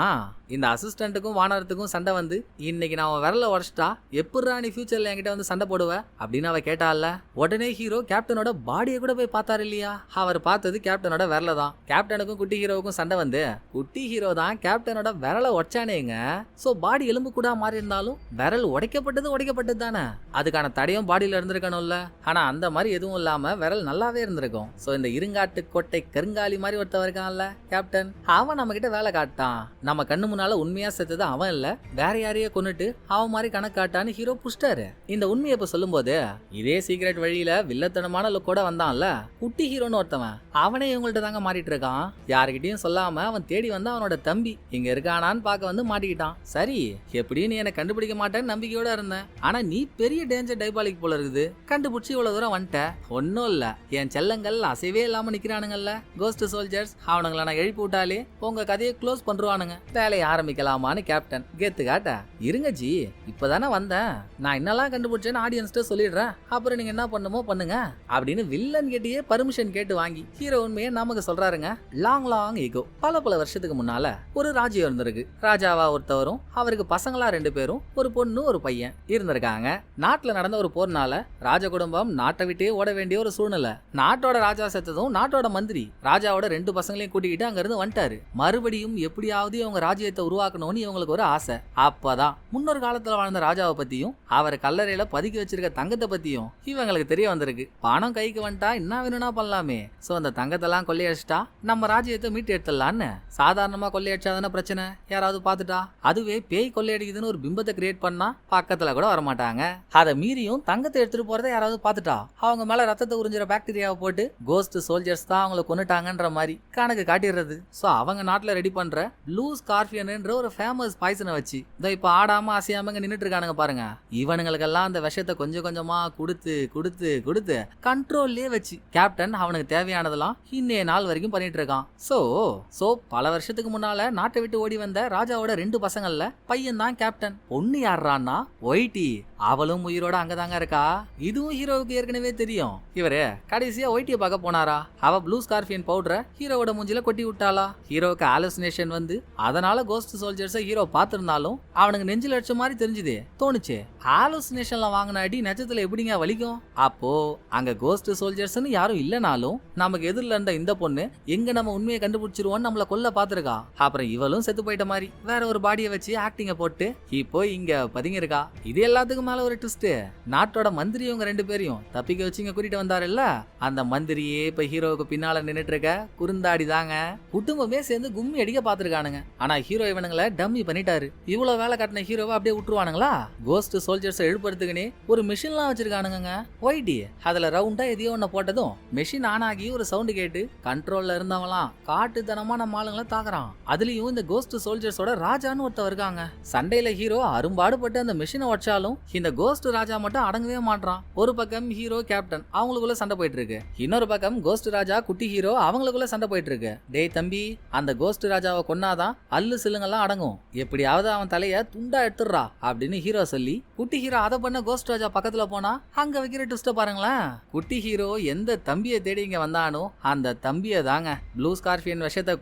இந்த அசிஸ்டன்ட்டுக்கும் வானரத்துக்கும் சண்டை வந்து, இன்னைக்கு நான் அவன் விரல உடச்சிட்டா எப்படிரா நீ ஃபியூச்சர்ல என்கிட்ட வந்து சண்டை போடுவ அப்படின்னு அவ கேட்டால. உடனே ஹீரோ கேப்டனோட பாடியை கூட போய் பார்த்தாரு இல்லையா. அவர் பார்த்தது கேப்டனோட விரல தான். கேப்டனுக்கும் குட்டி ஹீரோவுக்கும் சண்டை வந்து குட்டி ஹீரோ தான் கேப்டனோட விரல உடைச்சானேங்க. சோ பாடி எலும்பு கூட மாறி இருந்தாலும் விரல் உடைக்கப்பட்டது தானே. அதுக்கான தடையும் பாடியில இருந்திருக்கணும்ல. ஆனா அந்த மாதிரி எதுவும் இல்லாம விரல் நல்லாவே இருந்திருக்கும். சோ இந்த இருங்காட்டு கோட்டை கருங்காலி மாதிரி ஒருத்தவன் இருக்கான்ல கேப்டன், அவன் நம்ம கிட்ட வேலை காட்டான். நம்ம கண்ணு முன்னால உண்மையா செத்தது அவன் இல்ல, வேற யாரையே கொன்னுட்டு அவன் மாதிரி கணக்கு காட்டான்னு ஹீரோ புஷ்டாரு. இந்த உண்மையை இப்ப சொல்லும் போது இதே சீக்ரெட் வழியில வில்லத்தனமான லுக்கோட வந்தான்ல குட்டி ஹீரோன்னு ஒருத்தவன், அவனே இவங்கள்ட்ட தாங்க மாறிட்டு இருக்கான். யாருக்கிட்டையும் சொல்லாம அவன் தேடி வந்து அவனோட தம்பி இங்க இருக்கானான்னு பார்க்க வந்து மாட்டிக்கிட்டான். சரி, எப்படி நீ என்ன கண்டுபிடிக்க மாட்டேன்னு நம்பிக்கையோட இருந்தேன். ஆனா நீ பெரிய டேஞ்சர் டைபாலிக் போல இருக்குது, கண்டுபிடிச்சு இவ்வளவு தூரம் வந்துட்ட. ஒன்னும் இல்ல, என் செல்லங்கள் அசைவே இல்லாம நிக்கிறானுங்கல்ல கோஸ்ட் சோல்ஜர்ஸ், அவனுங்களை நான் எழுப்பி விட்டாலே உங்க கதையை க்ளோஸ் பண்றானுங்க. வேலையை ஆரம்பிக்கலாமான்னு கேப்டன் கேத்து காட்ட, இருங்க ஜி இப்பதானே வந்தேன், நான் என்னெல்லாம் கண்டுபிடிச்சேன்னு ஆடியன்ஸ்ட சொல்லிடுறேன், அப்புறம் நீங்க என்ன பண்ணுமோ பண்ணுங்க அப்படின்னு வில்லன் கிட்டயே பர்மிஷன் கேட்டு வாங்கி ஹீரோ உண்மையை நமக்கு சொல்றாருங்க. Long ego. பல வருஷத்துக்கு முன்னால ஒரு ராஜ்யம் இருந்திருக்கு. ராஜாவா ஒருத்தவரும் அவருக்கு பசங்களா 2 பேரும் ஒரு பொண்ணு ஒரு பையன் இருந்திருக்காங்க. நாட்டுல நடந்த ஒரு போர்னால ராஜ குடும்பம் நாட்டை விட்டே ஓட வேண்டிய ஒரு சூழ்நிலை. நாட்டோட ராஜா செத்ததும் நாட்டோட மந்திரி ராஜாவோட 2 பசங்களையும் கூட்டிக்கிட்டு அங்க இருந்து வந்துட்டாரு. மறுபடியும் எப்படியாவது இவங்க ராஜ்யத்தை உருவாக்கணும்னு இவங்களுக்கு ஒரு ஆசை. அப்பதான் முன்னொரு காலத்துல வாழ்ந்த ராஜாவை பத்தியும் அவர் கல்லறையில பதுக்கி வச்சிருக்க தங்கத்தை பத்தியும் இவங்களுக்கு தெரிய வந்திருக்கு. பணம் கைக்கு வந்துட்டா என்ன வேணும்னா பண்ணலாமே. சோ அந்த தங்கத்தெல்லாம் கொள்ளையடிச்சிட்டா நம்ம ராஜ்யத்தை மீட்டு எடுத்துடலான்னு. சாதாரணமா கொள்ளையடிச்சாதான பிரச்சனை, யாராவது பாத்துட்டா அதுவே பேய் கொள்ளையடிக்குதுன்னு ஒரு பிம்பத்தை கிரியேட் பண்ணா பக்கத்துல கூட வரமாட்டாங்க. அதை மீறியும் தங்கத்தை எடுத்துட்டு போறதை யாராவது பாத்துட்டா அவங்க மேல ரத்தத்தை உறிஞ்சிற பாக்டீரியாவை போட்டு கோஸ்ட் சோல்ஜர்ஸ் தான் அவங்களை கொன்னுட்டாங்கன்ற மாதிரி கணக்கு காட்டிடுறது. சோ அவங்க நாட்டுல ரெடி பண்ற ப்ளூ ஸ்கார்பியன்ன்ற ஒரு ஃபேமஸ் பாய்சனை வச்சு இப்ப ஆடாம அசையாம நின்னுட்டு இருக்கானுங்க பாருங்க. இவனுங்களுக்கெல்லாம் அந்த விஷத்தை கொஞ்சம் கொஞ்சமா கொடுத்து கண்ட்ரோல்லே வச்சு கேப்டன் அவனுக்கு தேவையானதெல்லாம் இன்னைய நாள் வரைக்கும் பண்ணிட்டு இருக்கான். சோ பல வருஷத்துக்கு முன்னால நாட்டை விட்டு ஓடி வந்த ராஜாவோட 2 பசங்கள்ல பையன் தான் கேப்டன். பொண்ணு யாருன்னா ஒயிட்டி, அவளும் உயிரோட அங்கதாங்க இருக்கா. இதுவும் ஹீரோவுக்கு ஏற்கனவே தெரியும். இவரு கடைசியா ஒயிட்டிய பார்க்க போனாரா, அவ ப்ளூ ஸ்கார்பியன் பவுடரை ஹீரோவோட மூஞ்சில கொட்டி விட்டாளா. ஹீரோவுக்கு ஆலோசினேஷன் வந்து அதனால கோஸ்ட் சோல்ஜர்ஸ் ஹீரோ பார்த்திருந்தாலும் அவனுக்கு நெஞ்சில் அடிச்ச மாதிரி தெரிஞ்சுது தோணுச்சு. ஆலோசினேஷன்ல வாங்கின அடி நெஜத்துல எப்படிங்க வலிக்கும். அப்போ அங்க கோஸ்ட் சோல்ஜர்ஸ்னு யாரும் இல்லனாலும் நமக்கு எதிரில இருந்த இந்த பொண்ணு எங்க நம்ம உண்மையை கண்டுபிடிச்சிருவோன்னு நம்மள கொல்ல பாத்துருக்கா. அப்புறம் இவளும் செத்து போயிட்ட மாதிரி வேற ஒரு பாடியை வச்சு ஆக்டிங்க போட்டு இப்போ இங்க பதுங்கி இருக்கா. இது எல்லாத்துக்கும் மேல ஒரு ட்விஸ்ட், நாட்டோட மந்திரி இவங்க 2 பேரையும் தப்பிக்க வச்சு இங்க கூட்டிட்டு வந்தாருல்ல, அந்த மந்திரியே இப்ப ஹீரோவுக்கு பின்னால நின்னுட்டு இருக்க குறுந்தாடி தாங்க. குடும்பமே சேர்ந்து கும்மி அடிக்க பாத்துருக்கானுங்க. ஆனா ஹீரோ இவனுங்களை டம்மி பண்ணிட்டாரு. இவ்வளவு வேலை காட்டின ஹீரோவை அப்படியே விட்டுருவானுங்களா. கோஸ்ட் சோல்ஜர்ஸ் எழுப்புறதுக்குன்னு ஒரு மிஷின்லாம் வச்சிருக்கானுங்க ஒயிட்டி. அதுல ரவுண்டா எதையோ ஒண்ணு போட்டதும் மெஷின் ஆன் ஆகி ஒரு சவுண்ட் கேட்டு கண்ட்ரோல்ல இருந்தவங்களாம் காட்டுத்தனமா நம்ம ஆளுங்களை தாக்குறான். அதுலயும் இந்த கோஸ்ட் சோல்ஜர்ஸோட ராஜான்னு ஒருத்தர் இருக்காங்க. சண்டையில ஹீரோ அரும்பாடுபட்டு அந்த மிஷினை உடைச்சாலும் இந்த கோஸ்ட் ராஜா மட்டும் அடங்கவே மாட்டான். ஒரு பக்கம் ஹீரோ கேப்டன் அவங்களுக்குள்ள சண்டை போயிட்டு இருக்கு, இன்னொரு பக்கம் கோஸ்ட் ராஜா குட்டி ஹீரோ அவங்களுக்குள்ள சண்டை போயிட்டு இருக்கு. டேய் தம்பி, அந்த கோஸ்ட் ராஜாவை கொன்னாதான் அல்லு சில்லுங்கெல்லாம் அடங்கும், எப்படியாவது அவன் தலைய துண்டா எடுத்துடுறா அப்படின்னு ஹீரோ சொல்லி குட்டி ஹீரோ அதை பண்ண கோஸ்ட் ராஜா பக்கத்துல போனா அங்க வைக்கிற ட்விஸ்ட பாருங்களேன். குட்டி ஹீரோ எந்த தம்பியை தேடி இங்க வந்தானோ அந்த தம்பியை தாங்க ப்ளூ ஸ்கார்பியன் விஷத்தை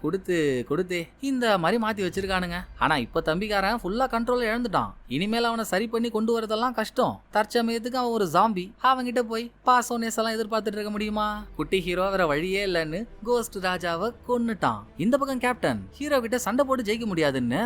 கொடுத்து இந்த மாதிரி மாத்தி வச்சிருக்கானுங்க. ஆனா இப்ப தம்பிக்காரன் ஃபுல்லா கண்ட்ரோல் இழந்துட்டான். இனிமேல் அவனை சரி பண்ணி கொண்டு வரதெல்லாம் கஷ்டம். தற்சமயத்துக்கு அவன் ஒரு ஜாம்பி, அவங்கிட்ட போய் பாசோனேஸ் எல்லாம் எதிர்பார்த்துட்டு இருக்க முடியுமா. குட்டி ஹீரோ வேற வழியே இல்லைன்னு கோஸ்ட் ராஜாவை கொன்னுட்டான். இந்த பக்கம் கேப்டன் ஹீரோ கிட்ட சண்டை போட்டு ஜெயிக்க முடியாதுன்னு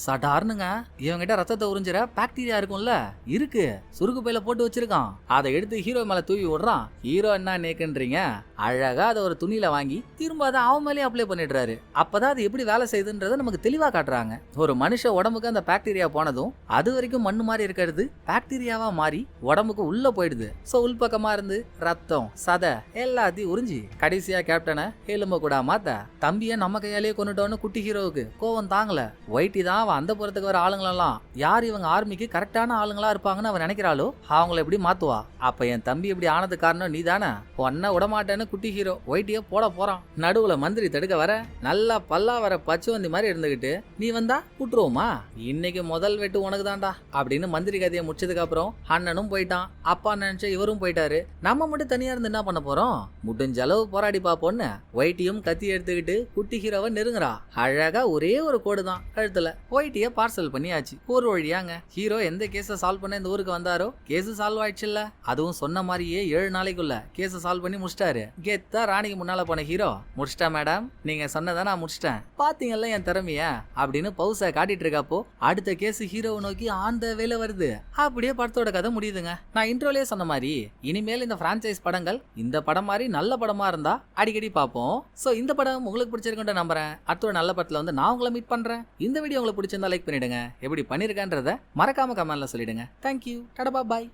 சடார்னுங்க இவங்கிட்ட ரத்தத்தை உறிஞ்சிற பாக்டீரியா இருக்கும்ல, இருக்கு சுருக்கு பையில போட்டு வச்சிருக்கான். அதை எடுத்து ஹீரோ மேல தூவி விடுறான். ஹீரோ என்ன நேக்குன்றீங்க, அழகா அதை ஒரு துணியில வாங்கி திரும்ப அதை அவன் மேலே அப்ளை பண்ணிடுறாரு. அப்பதான் அது எப்படி வேலை செய்யுதுன்றத நமக்கு தெளிவா காட்டுறாங்க. ஒரு மனுஷ உடம்புக்கு அந்த பாக்டீரியா போனதும் அது வரைக்கும் மண்ணு மாதிரி இருக்கிறது பாக்டீரியாவா மாறி உடம்புக்கு உள்ள போயிடுது. சோ உள்பக்கமா இருந்து ரத்தம் சதை எல்லாத்தையும் உறிஞ்சி கடைசியா கேப்டனை எலும்ப கூட மாத்த தம்பிய நம்ம கையாலேயே கொண்டுட்டோன்னு குட்டி ஹீரோவுக்கு கோவம் தாங்கல. ஒயிட்டி தான் அவன் அந்த புறத்துக்கு வர ஆளுங்களெல்லாம் யார் இவங்க ஆர்மிக்கு கரெக்டான ஆளுங்களா இருப்பாங்கன்னு அவன் நினைக்கிறாளோ அவங்கள எப்படி மாத்துவா. அப்ப என் தம்பி இப்படி ஆனது காரணம் நீ தானே, பொண்ண விடமாட்டேன்னு குட்டி ஹீரோ ஒயிட்டிய போட போறான். நடுவுல மந்திரி தடுக்க வர நல்லா பல்லா வர பச்சுவந்தி மாதிரி இருந்துகிட்டு நீ வந்தா விட்டுருவோமா, இன்னைக்கு முதல் வெட்டு உனக்கு தான்டா அவ்வளவுதான்டா அப்படின்னு மந்திரி கதையை முடிச்சதுக்கு அப்புறம் அண்ணனும் போயிட்டான். அப்பா நினைச்ச இவரும் போயிட்டாரு. நம்ம மட்டும் தனியா இருந்து என்ன பண்ண போறோம்? முடிஞ்ச அளவு போராடி பாப்போன்னு ஒயிட்டியும் கத்தி எடுத்துக்கிட்டு குட்டி ஹீரோவை நெருங்குறா. அழகா ஒரே ஒரு கோடு தான் கழுத்துல. ஒயிட்டிய பார்சல் பண்ணியாச்சு. ஒரு வழியாங்க ஹீரோ எந்த கேஸ சால்வ் பண்ண இந்த ஊருக்கு வந்தாரோ கேஸ் சால்வ் ஆயிடுச்சுல்ல. அதுவும் சொன்ன மாதிரியே 7 நாளைக்குள்ள கேஸ சால்வ் பண்ணி முடிச்சிட்டாரு. கெத்தா ராணிக்கு முன்னால போன ஹீரோ, முடிச்சிட்டா மேடம், நீங்க சொன்னதை நான் முடிச்சிட்டேன், பாத்தீங்கல்ல என் திறமைய அப்படின்னு பவுச காட்டிட்டு இருக்கப்போ அடுத்த கேஸ் ஹீரோவை நோக்கி ஆந்த வேலை வருது. அப்படியே படத்தோட கதை முடியுதுங்க. நான் இன்ட்ரோலயே சொன்ன மாதிரி இனிமேல் இந்த பிரான்சைஸ் படங்கள் இந்த படம் மாதிரி நல்ல படமா இருந்தா அடிக்கடி பார்ப்போம். சோ இந்த படம் உங்களுக்கு பிடிச்சிருக்குன்னு நம்புறேன். அடுத்த ஒரு நல்ல படத்துல வந்து நான் உங்களை மீட் பண்றேன். இந்த வீடியோ உங்களுக்கு பிடிச்சிருந்தா லைக் பண்ணிடுங்க. எப்படி பண்ணிருக்கேன்றத மறக்காம கமெண்ட்ல சொல்லிடுங்க. தேங்க்யூ. டாடா பாய்.